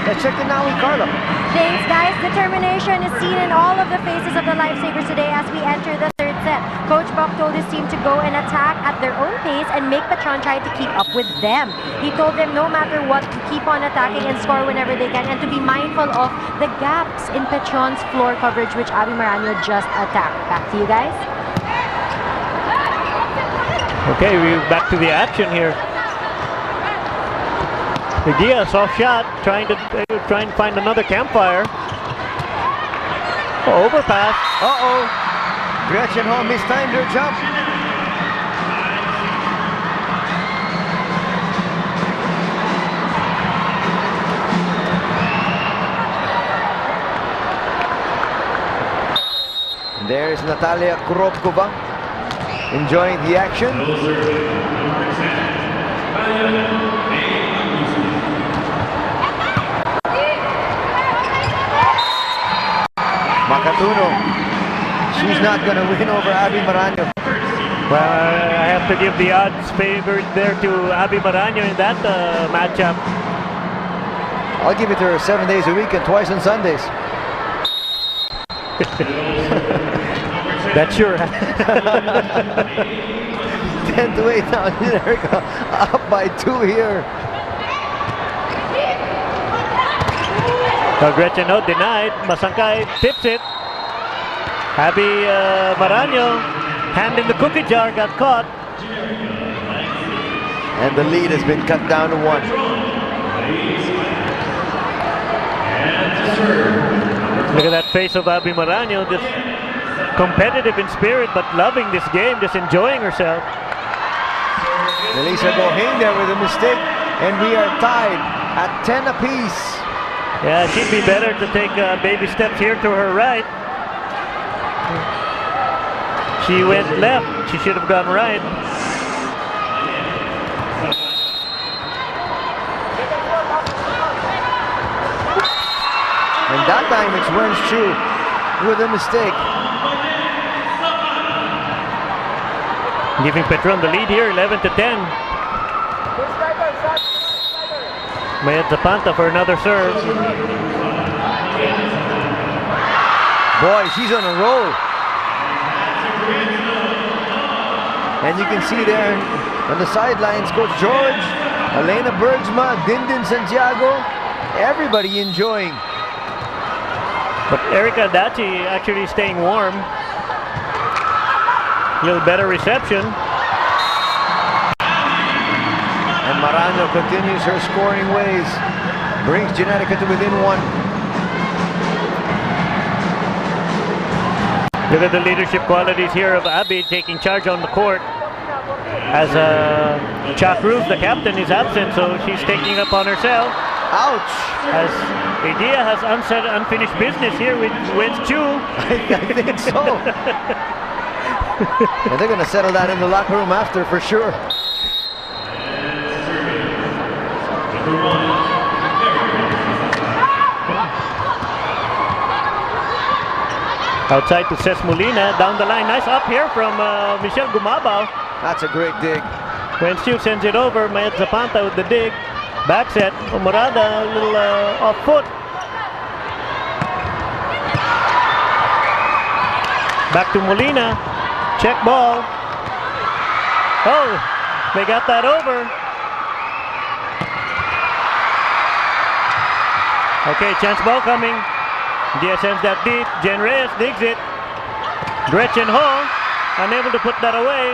Let's check it now with Carlo. Thanks, guys. Determination is seen in all of the faces of the Lifesavers today as we enter the third set. Coach Buck told his team to go and attack at their own pace and make Petron try to keep up with them. He told them no matter what to keep on attacking and score whenever they can, and to be mindful of the gaps in Petron's floor coverage, which Abby Maranyo just attacked. Back to you guys. Okay, we're back to the action here. Idea, soft shot, trying to find another campfire. Oh, overpass. Uh-oh. Gretchen Ho mistimed her jump. And there's Natalia Kurobkova enjoying the action. Makatuno, she's not going to win over Abby Maranyo. Well, I have to give the odds favorite there to Abby Maranyo in that matchup. I'll give it to her 7 days a week and twice on Sundays. That's sure. 10 to 8 now. Generika up by 2 here. Gretchen Ho denied. Masangkay tips it. Abby Maranyo, hand in the cookie jar, got caught. And the lead has been cut down to 1. Look at that face of Abby Maranyo, just competitive in spirit, but loving this game, just enjoying herself. Melissa Gohing there with a mistake, and we are tied at 10 apiece. Yeah, she'd be better to take baby steps here to her right. She went left. She should have gone right. And that time it's Wenshu with a mistake. Giving Petron the lead here, 11 to 10. Mayat Zapanta for another serve. Boy, she's on a roll. And you can see there on the sidelines, Coach George, Elena Bergsma, Dindin Santiago, everybody enjoying. But Erika Dachi actually staying warm. A little better reception. And Marano continues her scoring ways. Brings Generika to within 1. Look at the leadership qualities here of Abby taking charge on the court. As Chuck Roof, the captain, is absent, so she's taking it upon herself. Ouch! As Idea has unfinished business here with Wins Chu. I think so. And they're going to settle that in the locker room after, for sure. Outside to Ces Molina, down the line. Nice up here from Michelle Gumabao. That's a great dig. When Stu sends it over, Mayat Zapanta with the dig. Back set, Morada a little off foot. Back to Molina. Check ball. Oh, they got that over. Okay, chance ball coming. Diaz sends that deep. Jen Reyes digs it. Gretchen Ho unable to put that away.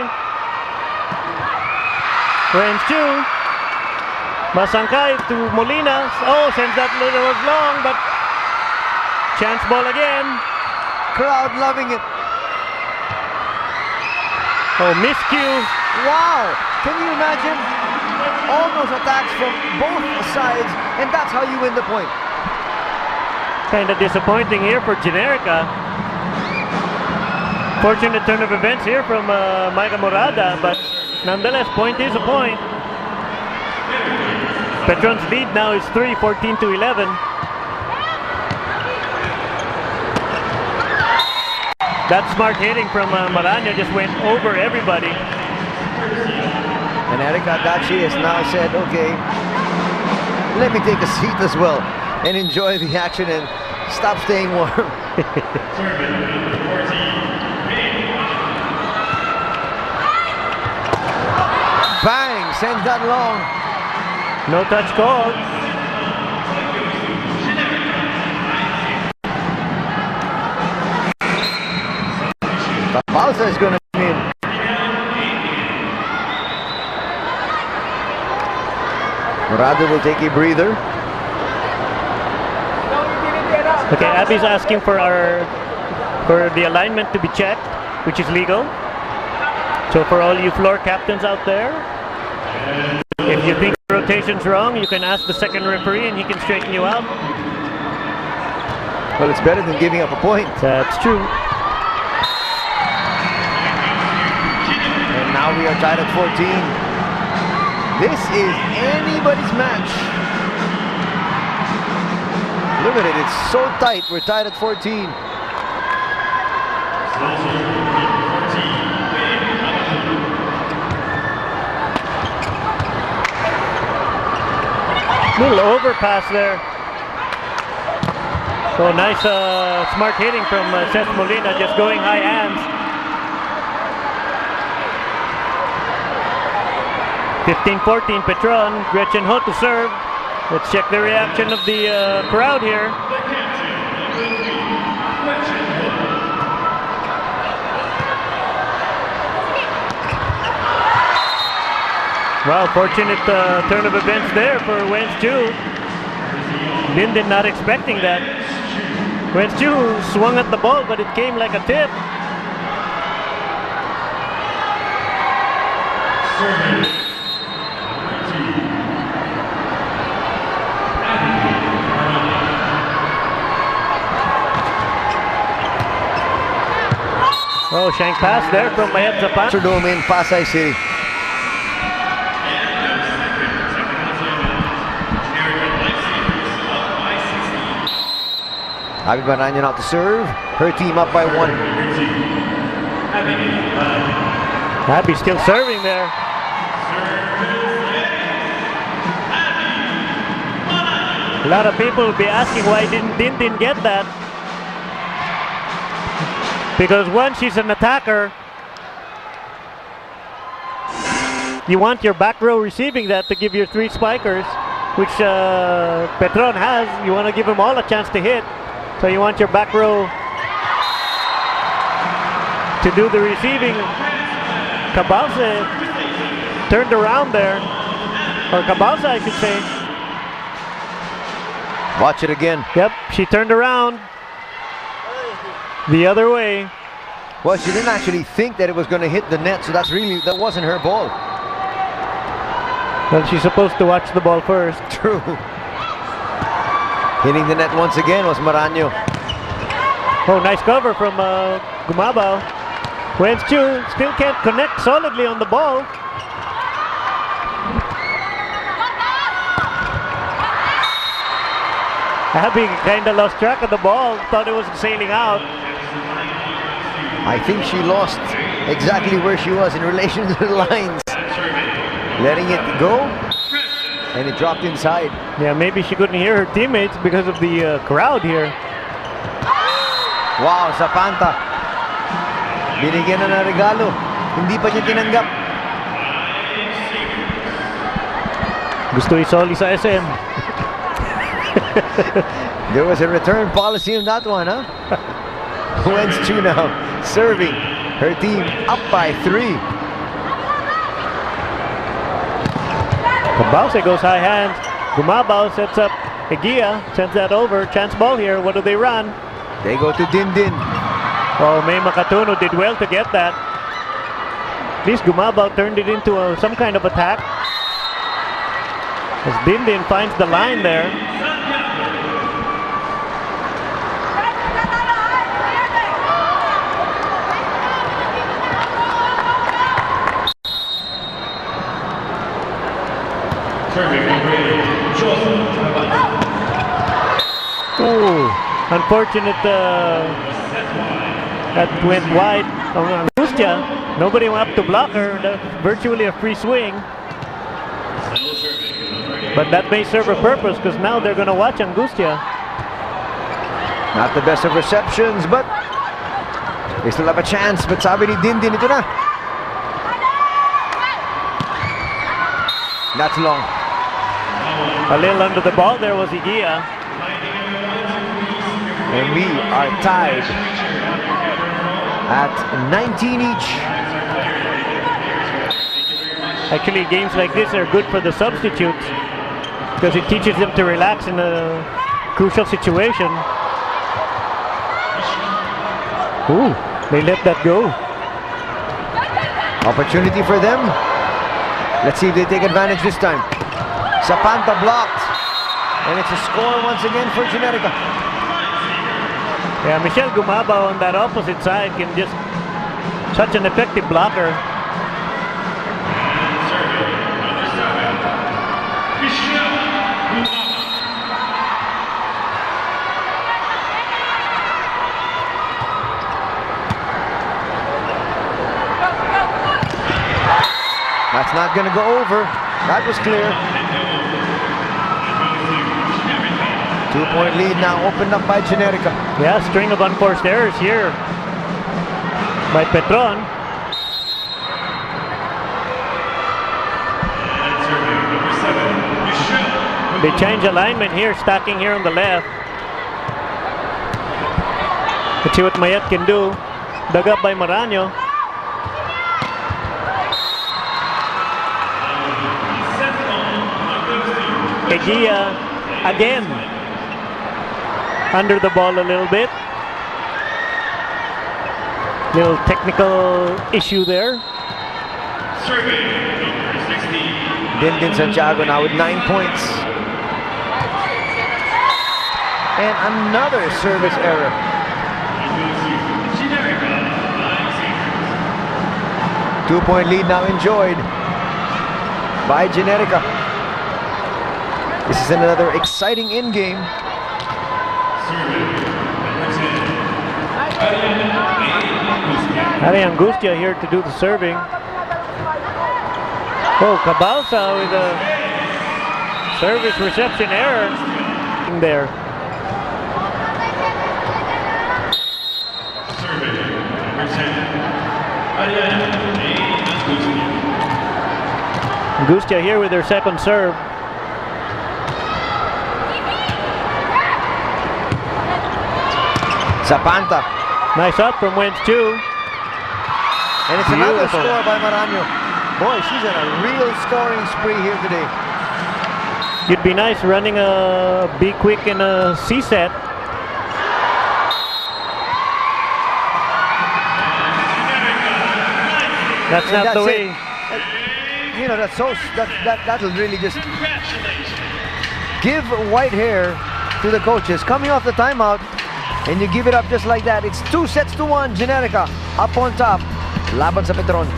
Friends Chu. Masangkay to Molina. Oh, sends that little was long, but chance ball again. Crowd loving it. Oh, miscue. Wow! Can you imagine? All those attacks from both sides, and that's how you win the point. Kind of disappointing here for Generika. Fortunate turn of events here from Maika Morada, but nonetheless, point is a point. Petron's lead now is 3, 14 to 11. That smart hitting from Marano just went over everybody. And Erika Dachi has now said, okay, let me take a seat as well and enjoy the action and stop staying warm. Bang! Sends that long. No touch call. Pausa is going to come in. Morado will take a breather. Okay, Abby's asking for the alignment to be checked, which is legal. So for all you floor captains out there, if you think the rotation's wrong, you can ask the second referee and he can straighten you out. Well, it's better than giving up a point. That's true. And now we are tied at 14. This is anybody's match. Look at it, it's so tight. We're tied at 14. Little overpass there. So nice smart hitting from Ces Molina, just going high hands. 15-14, Petron. Gretchen Ho to serve. Let's check the reaction of the crowd here. Wow, fortunate turn of events there for Wens Chu. Linden not expecting that. Wens Chu swung at the ball, but it came like a tip. Oh, shank pass there from Mayat Zapata. Dome in Pasay City. Abby Baranya out to serve. Her team up by 1. Abby still serving there. A lot of people will be asking why didn't Dindin get that. Because one, she's an attacker. you want your back row receiving that to give your 3 spikers, which Petron has. You want to give them all a chance to hit. So you want your back row to do the receiving. Cabalsa turned around there, or Cabalsa, I should say. Watch it again. Yep, she turned around the other way. Well, she didn't actually think that it was going to hit the net, so that wasn't her ball. Well, she's supposed to watch the ball first. True. Hitting the net once again was Maraño. Oh, nice cover from Gumabao. Wenchu still can't connect solidly on the ball. Abby kind of lost track of the ball, thought it was sailing out. I think she lost exactly where she was in relation to the lines. Letting it go, and it dropped inside. Yeah, maybe she couldn't hear her teammates because of the crowd here. Wow, Zapanta. Binigyan na ng regalo. Hindi pa niya tinanggap. Gusto isoli sa SM. There was a return policy in that one, huh? Wenchu now serving her team up by 3. Cabalsa goes high hands. Gumabao sets up Eguia, sends that over. Chance ball here. What do they run? They go to Dindin. Oh, May Makatuno did well to get that. At least Gumabao turned it into some kind of attack. As Dindin finds the line there. Oh, unfortunate that went wide on Angustia. Nobody went up to block her. Virtually a free swing. But that may serve a purpose because now they're going to watch Angustia. Not the best of receptions, but they still have a chance. But sabi ni Dindin, ito na. That's long. A little under the ball there was Eguia. And we are tied at 19 each. Actually, games like this are good for the substitutes because it teaches them to relax in a crucial situation. Ooh, they let that go. Opportunity for them. Let's see if they take advantage this time. Zapanta blocked. And it's a score once again for Generika. Yeah, Michelle Gumabao on that opposite side can just such an effective blocker. That's not going to go over. That was clear. 2-point lead now opened up by Generika. Yeah, string of unforced errors here by Petron. They change alignment here, stacking here on the left. Let's see what Mayet can do. Dug up by Maraño. Eguia again. Under the ball a little bit. Little technical issue there. Dindin Santiago now with 9 points. And another service error. Two-point lead now enjoyed by Generika. This is another exciting in-game. Ari Angustia here to do the serving. Oh, Cabalsa with a service reception error in there. Angustia here with their second serve. Zapanta. Nice up from Wentz too. And it's another Beautiful. score by Maraño. Boy, she's on a real scoring spree here today. It'd be nice running a be quick in a C set. That's And not that's the way. You know, that'll really just give white hair to the coaches. Coming off the timeout, and you give it up just like that. It's 2-1. Generika up on top. Laban sa Petron.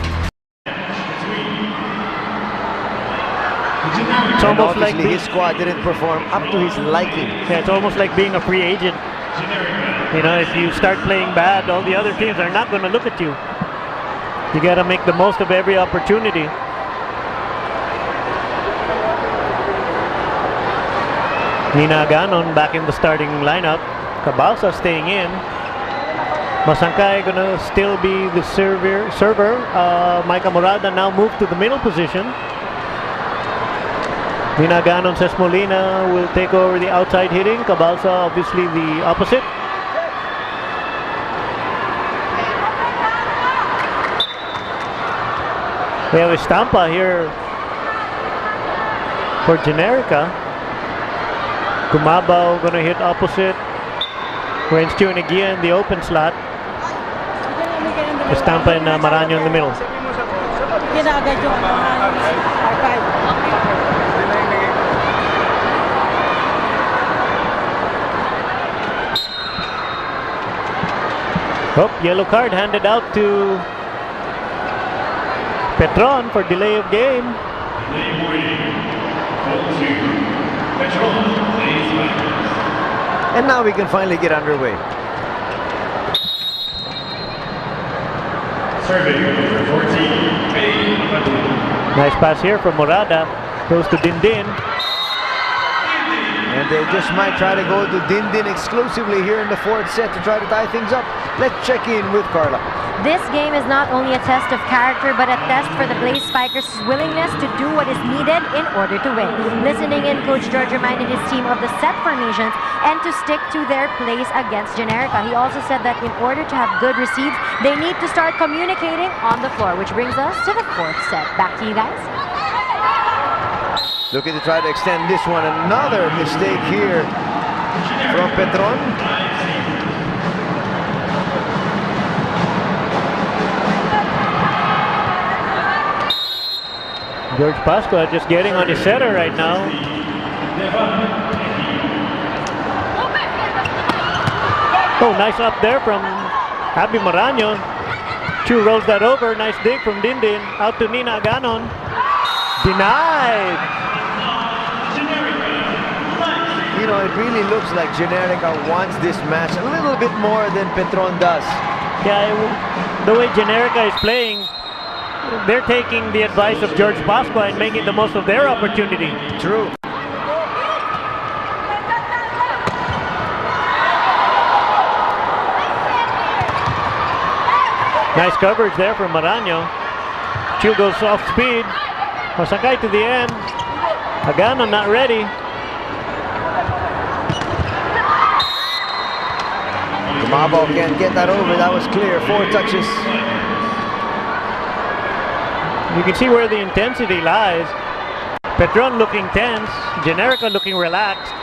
It's And almost like obviously his squad didn't perform up to his liking. yeah, it's almost like being a free agent. You know, if you start playing bad, all the other teams are not going to look at you. You got to make the most of every opportunity. Nina Ganon back in the starting lineup. Cabalsa staying in. Masangkay gonna still be the server. Micah Morada now moved to the middle position. Nina Ganon says Molina will take over the outside hitting. Cabalsa obviously the opposite. We have Estampa here for Generika. Gumabaw gonna hit opposite. Wentz Negia in the open slot. Estampa and Maraño in the middle. Oh, yellow card handed out to Petron for delay of game. And now we can finally get underway. Nice pass here from Morada. Goes to Dindin. And they just might try to go to Dindin exclusively here in the fourth set to try to tie things up. Let's check in with Carla. This game is not only a test of character, but a test for the Blaze Spikers' willingness to do what is needed in order to win. Listening in, Coach George reminded his team of the set formations and to stick to their plays against Generika. He also said that in order to have good receives, they need to start communicating on the floor, which brings us to the fourth set. Back to you guys. Looking to try to extend this one. Another mistake here from Petron. George Pascua just getting on his setter right now. Oh, nice up there from Abby Maraño. Chu rolls that over. Nice dig from Dindin. Out to Nina Ganon. Denied. You know, it really looks like Generika wants this match a little bit more than Petron does. Yeah, the way Generika is playing, they're taking the advice of George Pascua and making the most of their opportunity. True. Nice coverage there from Maraño. Chu goes off speed. Masangkay to the end. Agano not ready. Gumabaw can't get that over. That was clear. 4 touches. You can see where the intensity lies. Petron looking tense. Generika looking relaxed.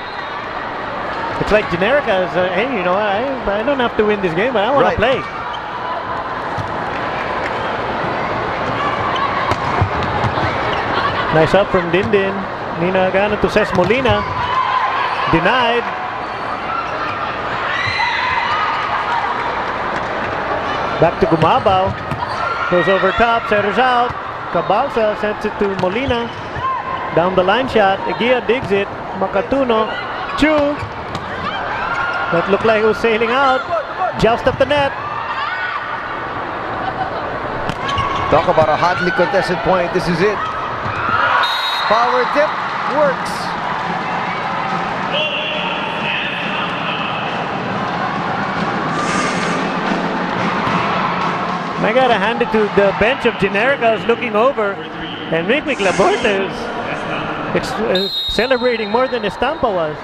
It's like Generika is, hey, you know, I don't have to win this game, but I want to play. Nice up from Dindin. Nina Gana to Ces Molina. Denied. Back to Gumabaw. Goes over top, setters out. Cabalsa sends it to Molina. Down the line shot. Eguia digs it. Makatuno. Chu. That looked like it was sailing out. Joust up the net. Talk about a hotly contested point. This is it. Power tip works. I gotta hand it to the bench of Generika is looking over. And Mick Laborte is celebrating more than Estampa was.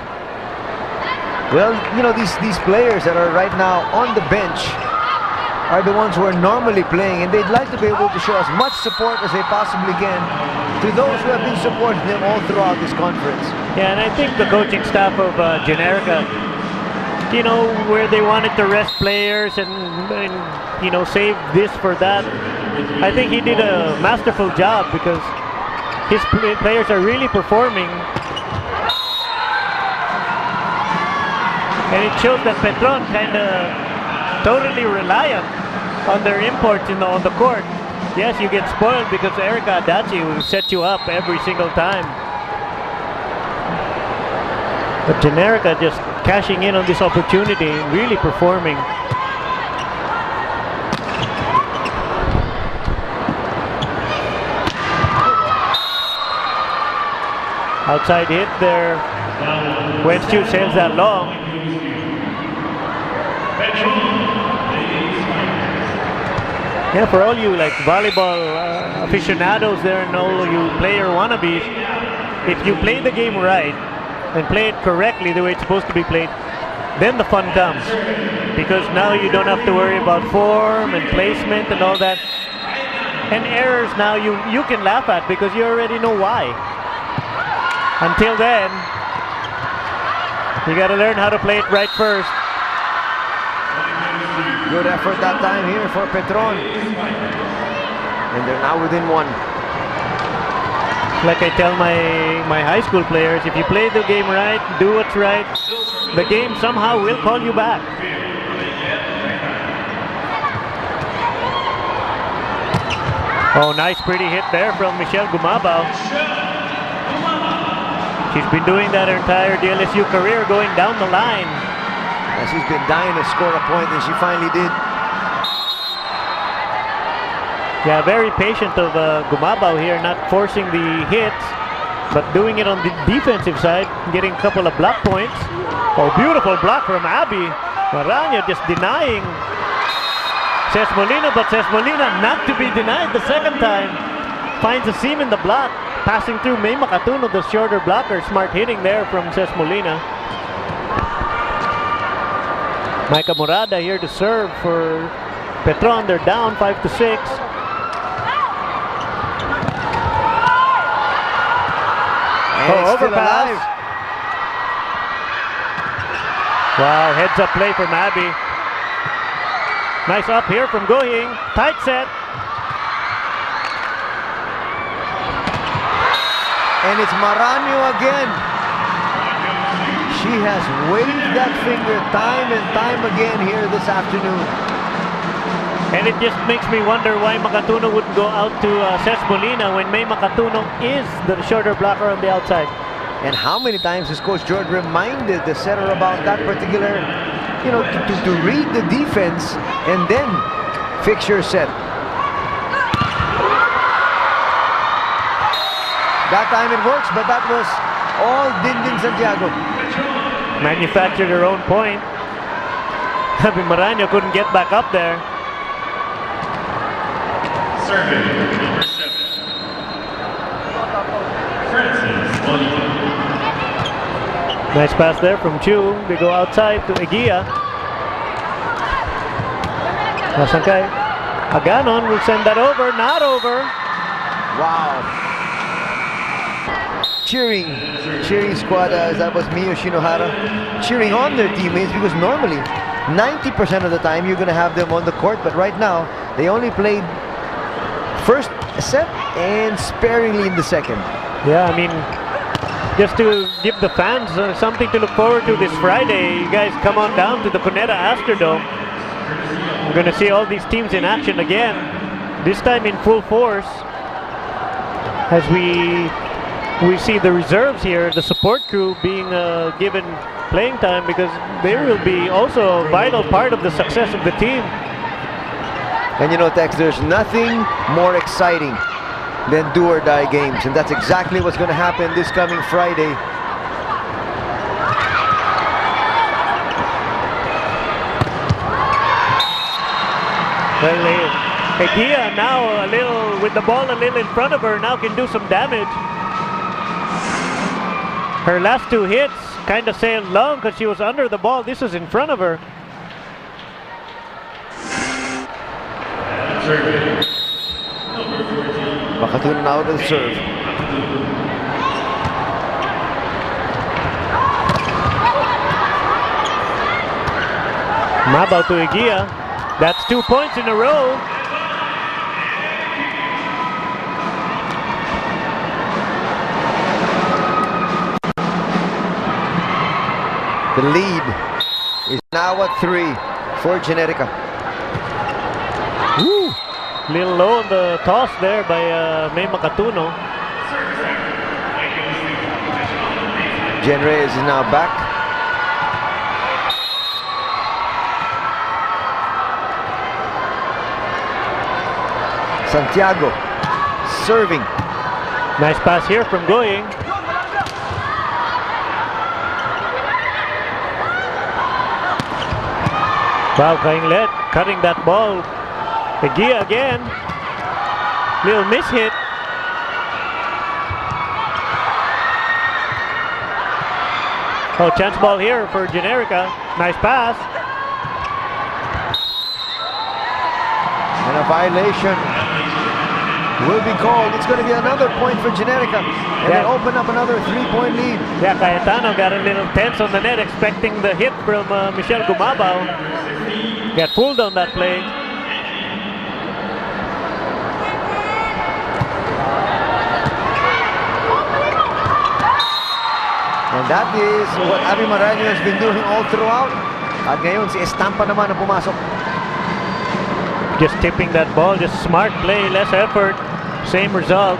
Well, you know, these players that are right now on the bench are the ones who are normally playing, and they'd like to be able to show as much support as they possibly can to those who have been supporting them all throughout this conference. Yeah, and I think the coaching staff of Generika, you know, where they wanted to rest players and you know, save this for that, I think he did a masterful job because his players are really performing. And it shows that Petron kind of totally reliant on their imports on the court. Yes, you get spoiled because Erica Adachi will set you up every single time. But Generika just cashing in on this opportunity, really performing. Outside hit there. Wenchu sails that long. Yeah, for all you like volleyball aficionados there and all you player wannabes, if you play the game right and play it correctly the way it's supposed to be played, then the fun comes. Because now you don't have to worry about form and placement and all that. And errors now you can laugh at because you already know why. Until then, you got to learn how to play it right first. Good effort that time here for Petron. And they're now within one. Like I tell my high school players, if you play the game right, do what's right, the game somehow will call you back. Oh, nice pretty hit there from Michelle Gumabao. She's been doing that her entire DLSU career, going down the line. And she's been dying to score a point, and she finally did. Yeah, very patient of Gumabao here, not forcing the hits, but doing it on the defensive side, getting a couple of block points. Oh, beautiful block from Abby. Maranya just denying Ces Molina, but Ces Molina not to be denied the second time. Finds a seam in the block, passing through May Makatuno, the shorter blocker. Smart hitting there from Ces Molina. Micah Morada here to serve for Petron. They're down 5-6. Oh, overpass. Wow, heads up play from Abby. Nice up here from Gohing. Tight set. And it's Maranyo again. She has waved that finger time and time again here this afternoon. And it just makes me wonder why Makatuno wouldn't go out to Ces Molina when May Makatuno is the shorter blocker on the outside. And how many times has Coach George reminded the setter about that particular, you know, to read the defense and then fix your set. That time it works, but that was all Dindin Santiago. Manufactured her own point. Abby Maranyo couldn't get back up there. Serving number 7, Francis Molina. Nice pass there from Chu. They go outside to Eguia. Nasankay. Aganon will send that over. Not over. Wow. Cheering squad, that was Miyo Shinohara, cheering on their teammates, because normally 90% of the time you're going to have them on the court, but right now they only played first set and sparingly in the second. Yeah, I mean, just to give the fans something to look forward to this Friday, you guys come on down to the Cuneta Astrodome. We're going to see all these teams in action again, this time in full force, as we see the reserves here, the support crew being given playing time, because they will be also a vital part of the success of the team. And you know, Tex, there's nothing more exciting than do or die games, and that's exactly what's going to happen this coming Friday. Well, Egia now a little, with the ball a little in front of her, now can do some damage. Her last two hits kind of sailed long because she was under the ball. This is in front of her. Makatuno now with the serve. Mabaw to Egia. That's 2 points in a row. The lead is now at 3 for Generika. Woo! Little low on the toss there by May Makatuno. Jen Reyes is now back. Santiago serving. Nice pass here from Goying. Wow, Kainglet cutting that ball. Egia again. Little miss hit. Oh, chance ball here for Generika. Nice pass. And a violation will be called. It's going to be another point for Generika. And they open up another 3-point lead. Yeah, Cayetano got a little tense on the net, expecting the hit from Michelle Gumabao. Got fooled on that play. And that is what Abby Maraño has been doing all throughout. At ngayon, si Estampa naman ang pumasok. Just tipping that ball, just smart play, less effort, same result.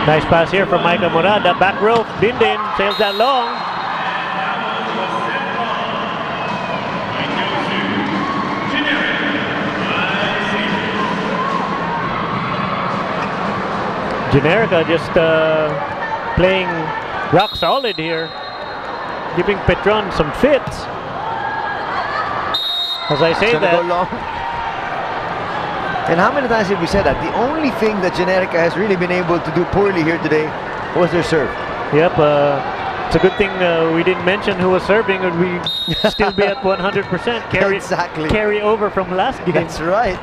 Nice pass here from Micah Morada. Back row, Bindin sails that long. Generika just playing rock solid here, giving Petron some fits. As I say that. And how many times have we said that? The only thing that Generika has really been able to do poorly here today was their serve. Yep, it's a good thing we didn't mention who was serving, or we still be at 100%. Carry over from last game. That's right.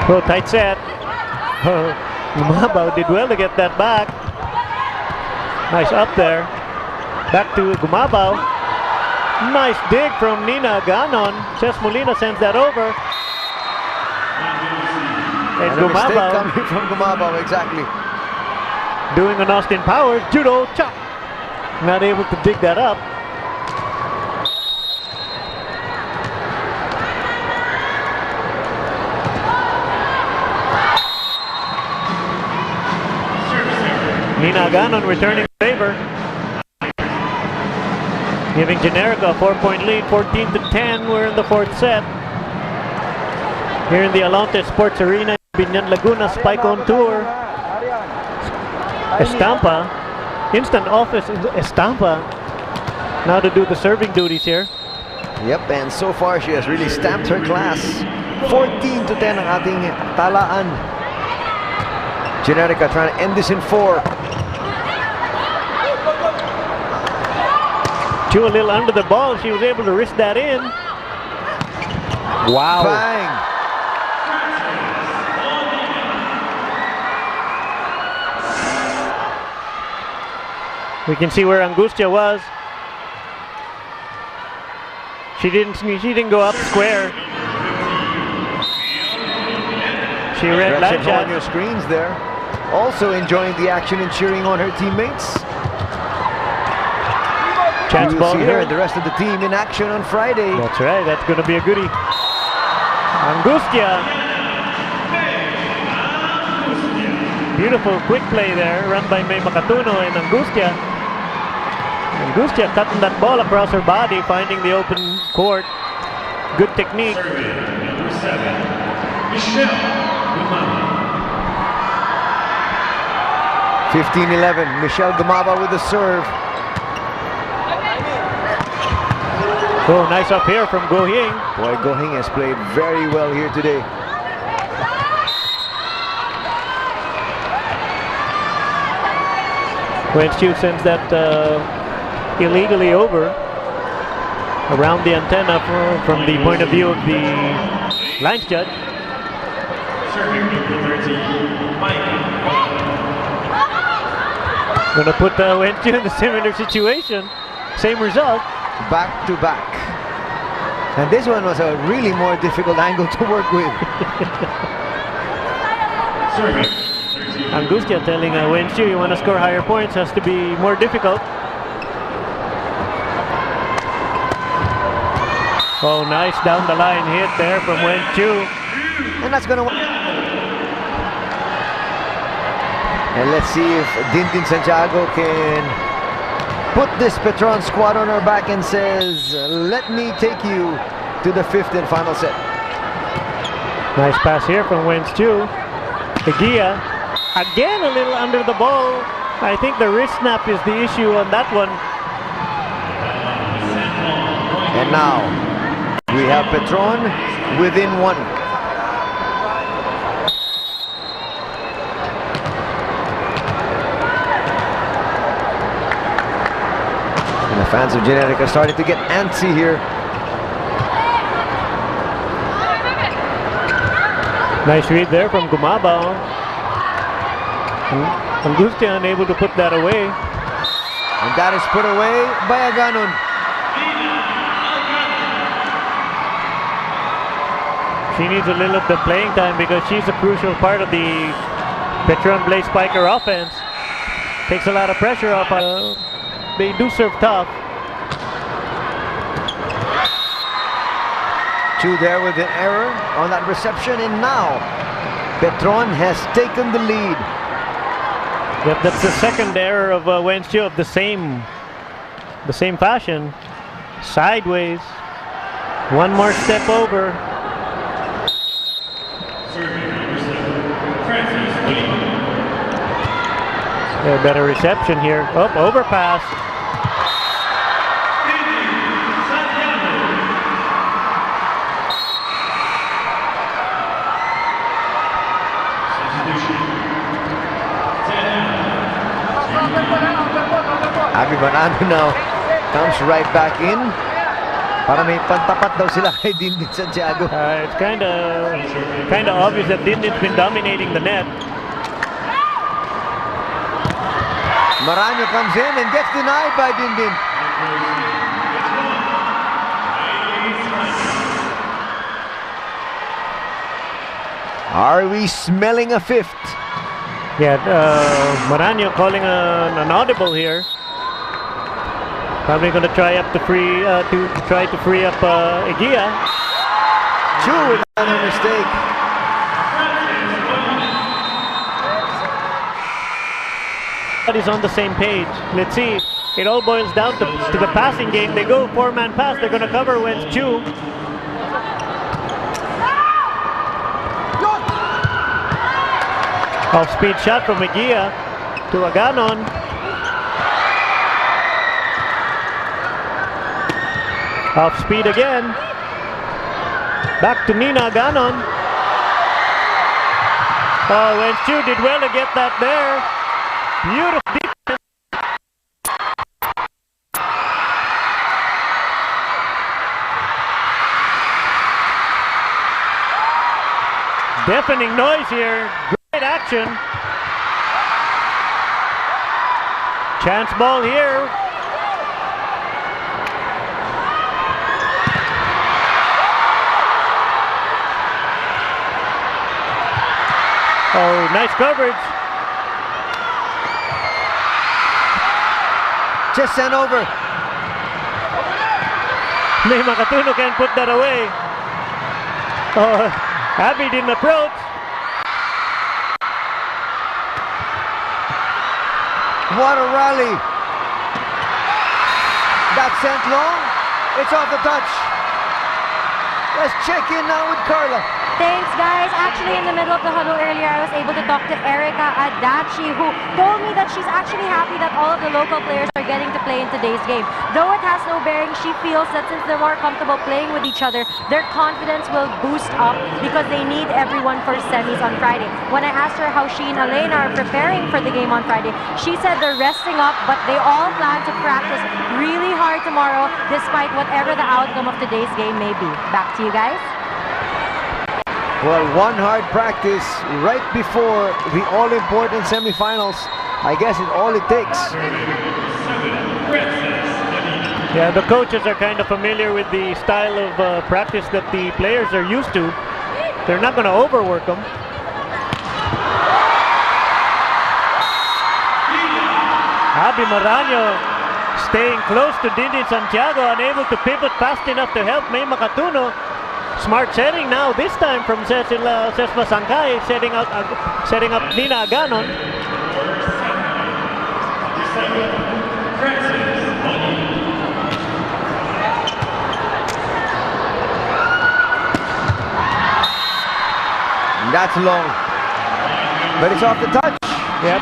Oh, tight set. Gumabao did well to get that back. Nice up there. Back to Gumabao. Nice dig from Nina Ganon. Ches Molina sends that over. And a mistake Gumabao coming from Gumabao, exactly. doing an Austin Powers judo chop. Not able to dig that up. Nina Ganon returning favor. Giving Generika a 4-point lead, 14-10. We're in the fourth set. Here in the Alonte Sports Arena, Binyan Laguna, Spike on tour. Estampa, instant office Estampa, now to do the serving duties here. Yep, and so far she has really stamped her class. 14-10 ang ating talaan. Generika trying to end this in 4. Chew a little under the ball. She was able to wrist that in. Wow. Bang. We can see where Angustia was. She didn't go up square. She read line shot. On your screens there. Also enjoying the action and cheering on her teammates. Chance you will ball see here. her and the rest of the team in action on Friday. That's right. That's going to be a goodie. Angustia. Beautiful quick play there, run by May Makatuno and Angustia. Angustia cutting that ball across her body, finding the open court. Good technique. Number 7, Michelle Gumabao. 15-11, Michelle Gumabao with the serve. Oh, nice up here from Go Hing. Boy, Go Hing has played very well here today. Wen-Chu sends that illegally over around the antenna from the point of view of the lines judge. Serving number 13, Mike. Gonna put Wen-Chu in a similar situation. Same result. Back to back. And this one was a really more difficult angle to work with. Serving. Angustia telling Wen-Chu, you want to score higher points, has to be more difficult. Oh, nice down the line hit there from Wen-Chu. And that's gonna work. And let's see if Dindin Santiago can put this Petron squad on her back and says, let me take you to the 5th and final set. Nice pass here from Wen-Chu. Eguia, again a little under the ball. I think the wrist snap is the issue on that one. And now we have Petron within 1. And the fans of Generika started to get antsy here. Nice read there from Gumabao. Angustia unable to put that away. And that is put away by Aganon. She needs a little of the playing time because she's a crucial part of the Petron Blaze Spiker offense. Takes a lot of pressure off. They do serve tough. Chu there with an error on that reception, and now Petron has taken the lead. Yep, that's the second error of Wen-Chu of the same fashion. Sideways. One more step over. A better reception here. Oh, overpass. Abby Banano now comes right back in. Para may pantapat daw sila kay Dindin Santiago. It's kind of obvious that Dindin's been dominating the net. Marano comes in and gets denied by Dindin. Are we smelling a 5th? Yeah, Marano calling an audible here. Probably going to try up to free up Eguia. Chu with another mistake. Everybody's on the same page. Let's see. It all boils down to the passing game. They go 4-man pass. They're going to cover Wen-Chu. Off-speed shot from Eguia to Aganon. Off-speed again. Back to Nina Aganon. Oh, Wen-Chu did well to get that there. Beautiful defense. Deafening noise here. Great action. Chance ball here. Oh, nice coverage. Just sent over. May Makatuno can't put that away. Oh, Abby didn't approach. What a rally. That sent long. It's off the touch. Let's check in now with Carla. Thanks, guys. Actually, in the middle of the huddle earlier, I was able to talk to Erica Adachi, who told me that she's actually happy that all of the local players are getting to play in today's game. Though it has no bearing, she feels that since they're more comfortable playing with each other, their confidence will boost up because they need everyone for semis on Friday. When I asked her how she and Elena are preparing for the game on Friday, she said they're resting up, but they all plan to practice really hard tomorrow despite whatever the outcome of today's game may be. Back to you guys. Well, one hard practice right before the all-important semifinals. I guess it's all it takes. Yeah, the coaches are kind of familiar with the style of practice that the players are used to. They're not going to overwork them. Abby Maraño staying close to Dindin Santiago, unable to pivot fast enough to help May Makatuno. Smart setting now, this time from Sesma Sangkay, setting up Nina Aganon. That's long, but it's off the touch. Yep.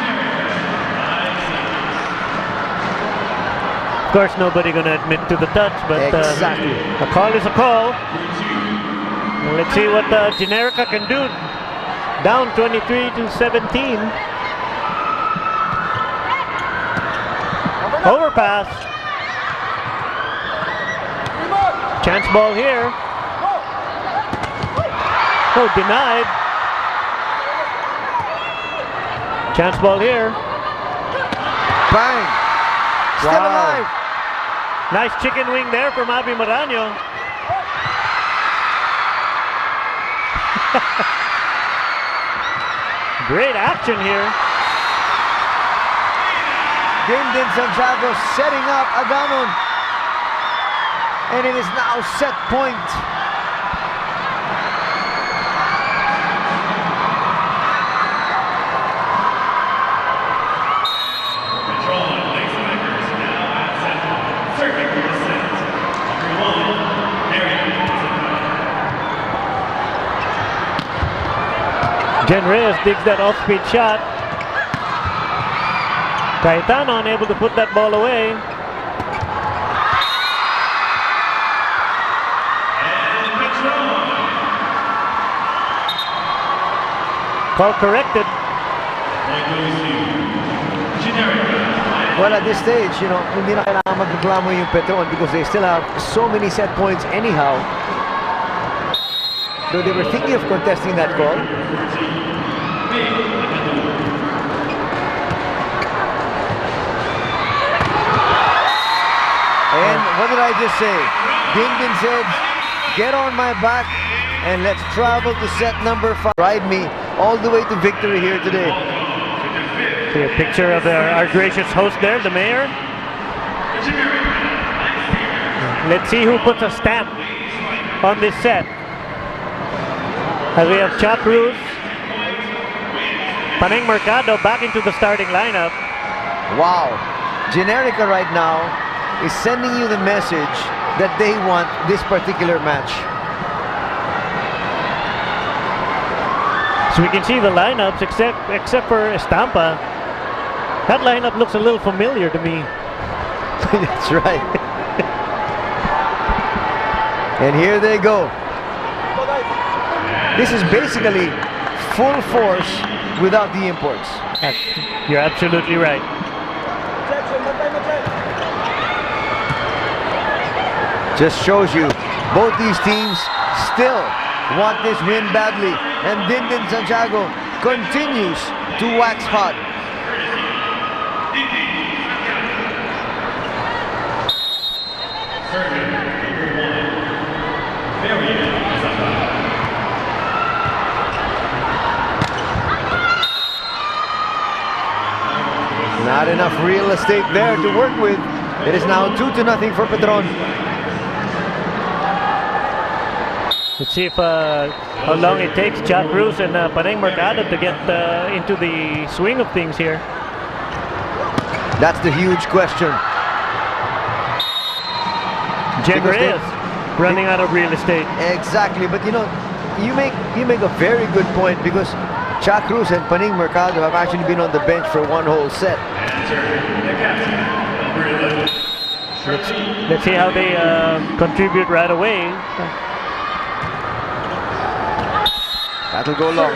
Of course, nobody going to admit to the touch, but Exactly. a call is a call. Well, let's see what Generika can do. Down 23-17. Overpass. Chance ball here. Oh, denied. Chance ball here. Bang! Still Wow. alive. Nice chicken wing there from Abby Maraño. Great action here. Dindin Santiago setting up Aganon. And it is now set point. Petron lacemakers now at center. Serving for the set. Number 1, Generika. Jen Reyes digs that off-speed shot. Cayetano unable to put that ball away. And Petron. Call corrected. Point goes to Generika. Well, at this stage, you know, hindi na kailangan magreklamo yung Petron because they still have so many set points anyhow. So they were thinking of contesting that call. And what did I just say? Dindin said, get on my back and let's travel to set number 5. Ride me all the way to victory here today. See a picture of our gracious host there, the mayor. Let's see who puts a stamp on this set. As we have Cha Cruz, Paneng Mercado back into the starting lineup. Wow. Generika right now is sending you the message that they want this particular match. So we can see the lineups except for Estampa. That lineup looks a little familiar to me. That's right. And here they go. This is basically full force without the imports. You're absolutely right. Just shows you both these teams still want this win badly, and Dindin Santiago continues to wax hot. Serving number 1, Marian. Not enough real estate there to work with. It is now 2-0 for Petron. Let's see if how long it takes Cha Cruz and Paneng Mercado to get into the swing of things here. That's the huge question. Jen Because Reyes running out of real estate. Exactly, but you know, you make a very good point because Cha Cruz and Paneng Mercado have actually been on the bench for one whole set. And serving the captain, Let's see how they contribute right away. That'll go long.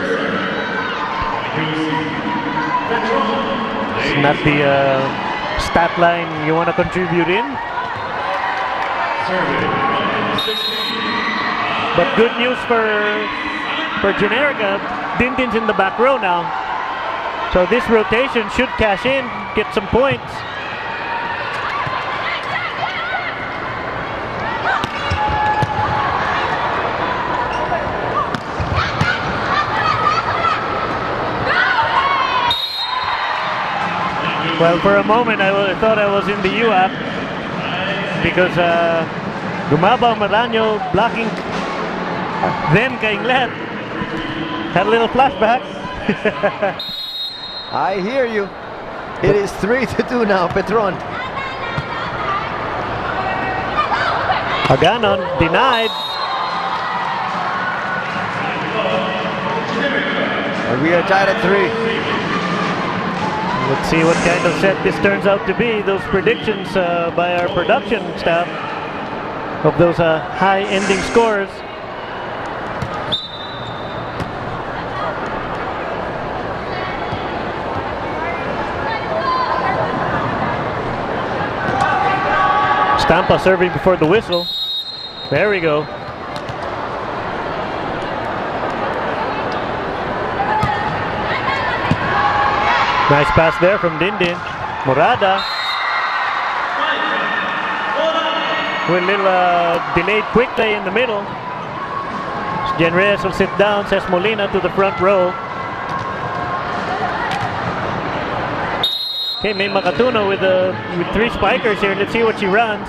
It's not the stat line you want to contribute in. But good news for Generika. Dindin's in the back row now. So this rotation should cash in, get some points. Well, for a moment I thought I was in the UAP because Gumabaw Maranyo blocking then Kainglet. Had a little flashback. I hear you. It is 3-2 now, Petron. Aganon denied. And we are tied at 3. Let's see what kind of set this turns out to be. Those predictions by our production staff of those high ending scores. Stampa serving before the whistle. There we go. Nice pass there from Dindin. Morada. With a little delayed quick play in the middle. Jen Reyes will sit down. Says Molina to the front row. Okay, May Makatuno with 3 spikers here. Let's see what she runs.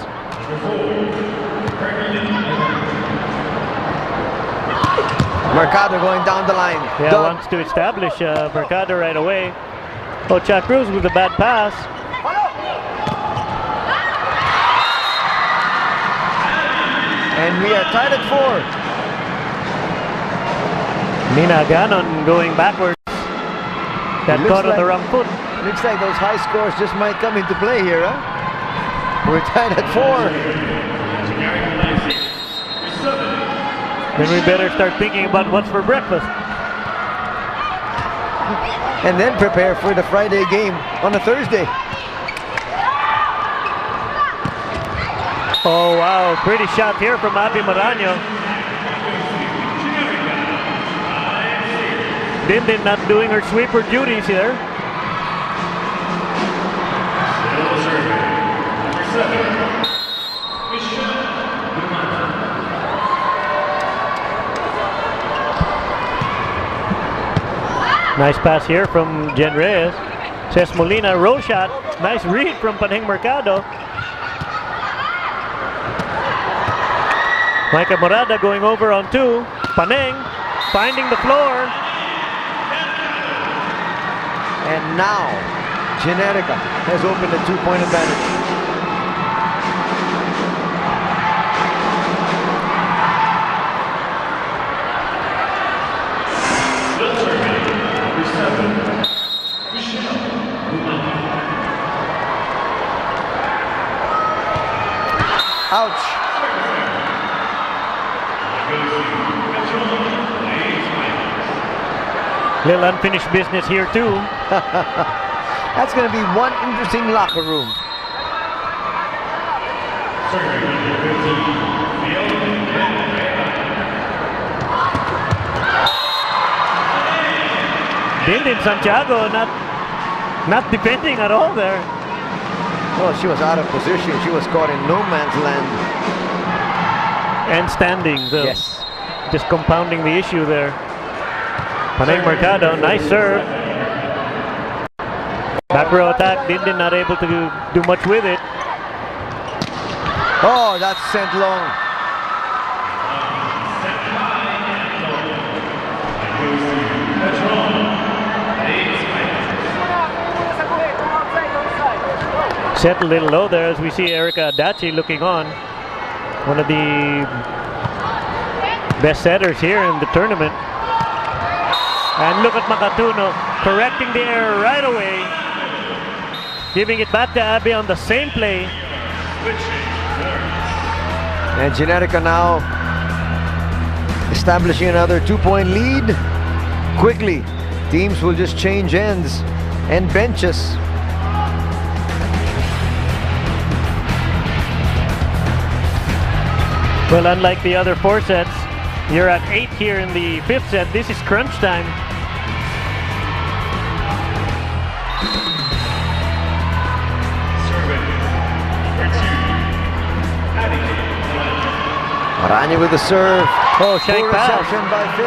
Mercado going down the line. Yeah, wants to establish Mercado right away. Ocha Cruz with a bad pass. And we are tied at 4. Nina Ganon going backwards. Got caught on the wrong foot. Looks like those high scores just might come into play here, huh? We're tied at 4. Then we better start thinking about what's for breakfast. And then prepare for the Friday game on a Thursday. Oh wow, pretty shot here from Abby Maranyo. Dindin not doing her sweeper duties here. Nice pass here from Jen Reyes. Says Molina, roll shot. Nice read from Paneng Mercado. Micah Morada going over on 2. Paneng finding the floor. And now, Generika has opened a 2-point advantage. Ouch. Little unfinished business here too. That's going to be one interesting locker room. Dindin Santiago not defending at all there. Well, she was out of position. She was caught in no man's land. And standing, so yes. Just compounding the issue there. Paneng Mercado, nice serve. Back row attack, Dindin not able to do much with it. Oh, that's sent long. Set a little low there as we see Erica Adachi looking on. One of the best setters here in the tournament. And look at Makatuno correcting the error right away. giving it back to Abby on the same play. And Generika now establishing another 2-point lead. Quickly, teams will just change ends and benches. Well, unlike the other 4 sets, you're at 8 here in the 5th set. This is crunch time. Aranya with the serve. Oh, shank Poor pass. reception by Phil.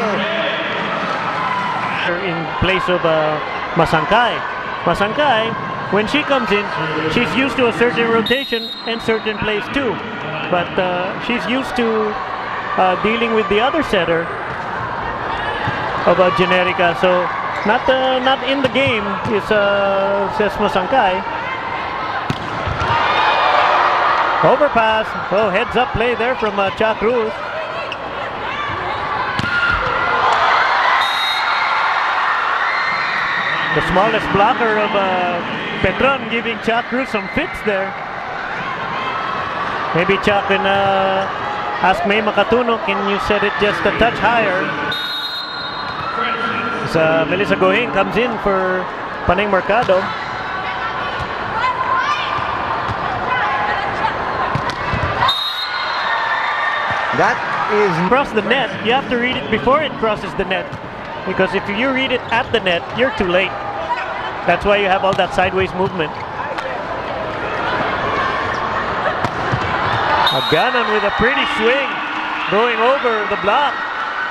In place of Masangkay. Masangkay, when she comes in, she's used to a certain rotation and certain plays too. But she's used to dealing with the other setter of Generika. So not in the game is says Masangkay. Overpass. Oh, heads up play there from Cha Cruz. The smallest blocker of Petron giving Cha Cruz some fits there. Maybe Cha can ask May Makatuno, can you set it just a touch higher? As Melissa Gohing comes in for Panay Mercado. That is Across the net, you have to read it before it crosses the net. Because if you read it at the net, you're too late. That's why you have all that sideways movement. Ganon with a pretty swing, going over the block.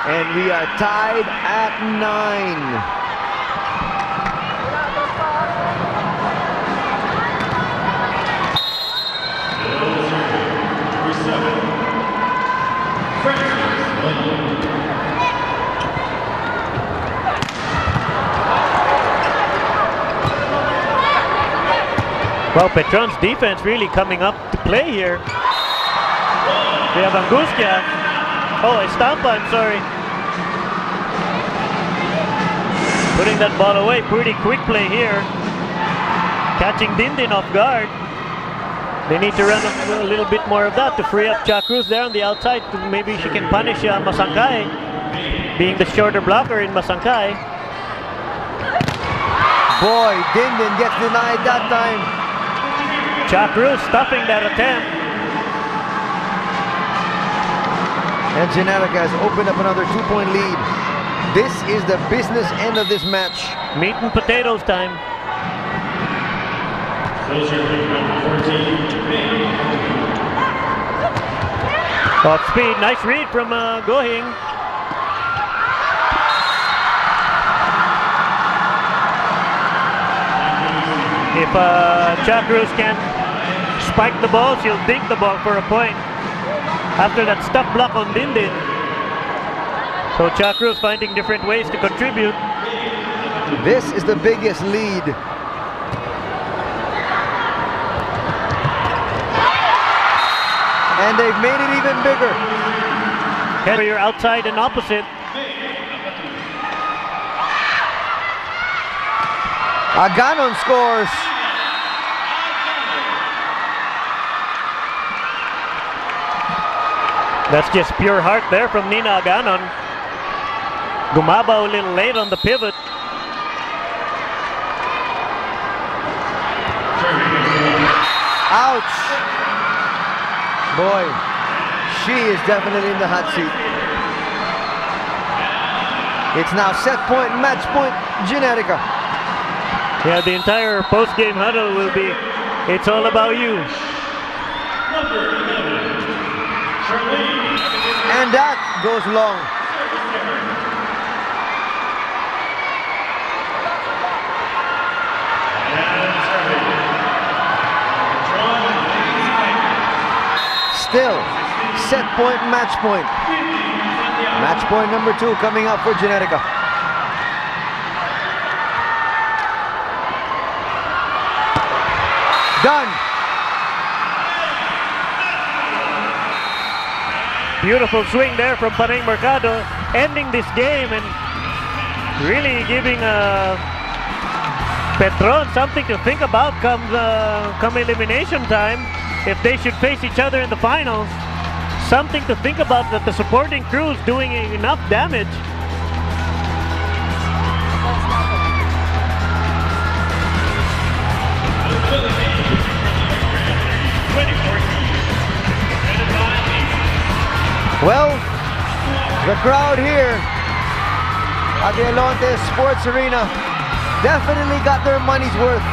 and we are tied at 9. Well, Petron's defense really coming up to play here. We have Angustia. Oh, Estampa, I'm sorry. Putting that ball away. Pretty quick play here. Catching Dindin off guard. They need to run a little bit more of that to free up Cha Cruz there on the outside. Maybe she can punish Masangkay, being the shorter blocker in Masangkay. Boy, Dindin gets denied that time. Cha Cruz stuffing that attempt. And Generika has opened up another 2-point lead. This is the business end of this match. Meat and potatoes time. Off speed, nice read from Gohing. If Cha Cruz can't spike the ball, she'll dink the ball for a point. After that stuff block on Dindin. So Cha Cruz finding different ways to contribute. This is the biggest lead. And they've made it even bigger. Head you're outside and opposite. Aganon scores. That's just pure heart there from Nina Aganon. Gumabaw a little late on the pivot. Ouch. Boy, she is definitely in the hot seat. It's now set point, match point, Generika. Yeah, the entire post-game huddle will be, it's all about you. And that goes long. Still, set point, match point. Match point number 2 coming up for Generika. Done. Beautiful swing there from Panay Mercado, ending this game and really giving Petron, something to think about come elimination time. If they should face each other in the finals, something to think about that the supporting crew is doing enough damage. Well, the crowd here at the Alonte Sports Arena definitely got their money's worth.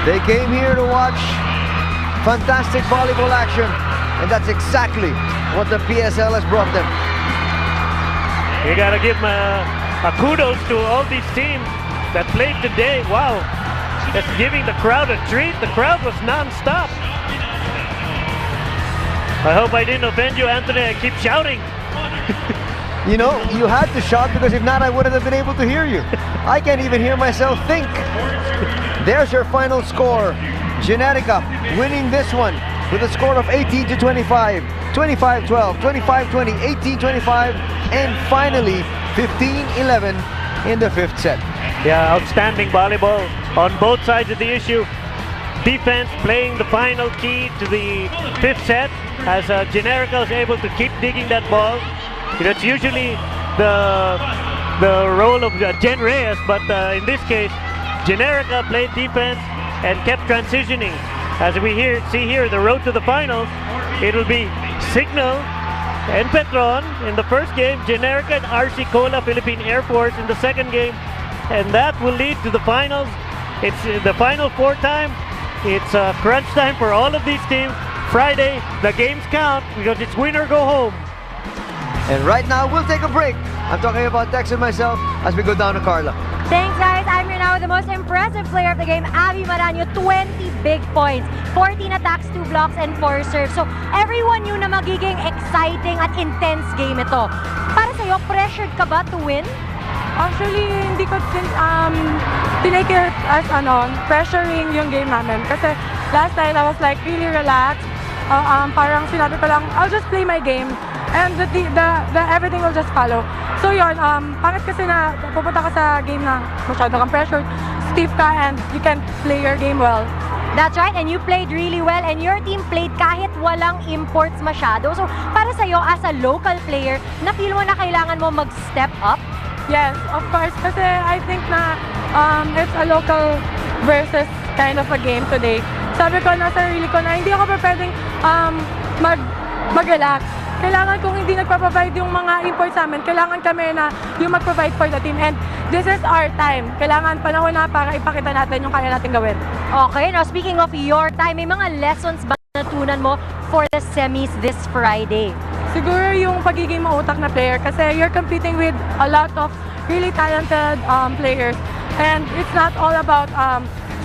They came here to watch fantastic volleyball action, and that's exactly what the PSL has brought them. You gotta give a kudos to all these teams that played today. Wow, that's giving the crowd a treat. The crowd was non-stop. I hope I didn't offend you, Anthony. I keep shouting. You know, you had to shout because if not, I wouldn't have been able to hear you. I can't even hear myself think. There's your final score. Generika winning this one with a score of 18-25, 25-12, 25-20, 18-25, and finally 15-11 in the fifth set. Yeah, outstanding volleyball on both sides of the issue. Defense playing the final key to the fifth set as Generika was able to keep digging that ball. It's usually the role of Jen Reyes, but in this case, Generika played defense and kept transitioning. As we see here, the road to the finals, it'll be Signal and Petron in the first game, Generika and RC Cola Philippine Air Force in the second game, and that will lead to the finals. It's the final four time. It's crunch time for all of these teams. Friday, the games count because it's win or go home. And right now, we'll take a break. I'm talking about Tex and myself as we go down to Carla. Thanks, guys. I'm here now with the most impressive player of the game, Abby Maranyo. 20 big points, 14 attacks, 2 blocks, and 4 serves. So, everyone knew na magiging exciting at intense game ito. Para sa'yo, pressured ka ba to win? Actually, hindi ko tinake it as pressuring yung game namin. Kasi last night, I was like really relaxed. Parang sinabi ko lang, I'll just play my game. And the everything will just follow. So yun, pangit kasi na pupunta ka sa game na masyado kang pressured, stiff ka, and you can play your game well. That's right, and you played really well, and your team played kahit walang imports masyado. So, para sa'yo, as a local player, na-feel mo na kailangan mo mag-step up? Yes, of course, kasi I think na it's a local versus kind of a game today. Sabi ko na sarili ko na hindi ako pwedeng mag-relax. Kailangan kung hindi nagpa-provide yung mga imports sa amin, kailangan kami na yung mag-provide for the team. And this is our time. Kailangan panahon na para ipakita natin yung kaya natin gawin. Okay, now speaking of your time, may mga lessons ba natunan mo for the semis this Friday? Siguro yung pagiging mautak na player kasi you're competing with a lot of really talented players. And it's not all about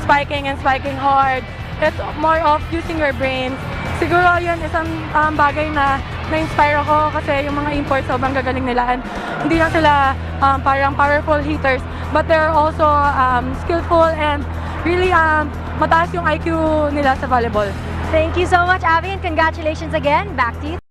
spiking and spiking hard. It's more of using your brains. Siguro yun isang bagay na na-inspire ako kasi yung mga imports sobrang gagaling nila, and hindi lang sila parang powerful hitters, but they're also skillful and really mataas yung IQ nila sa volleyball. Thank you so much, Abby, and congratulations again. Back to you.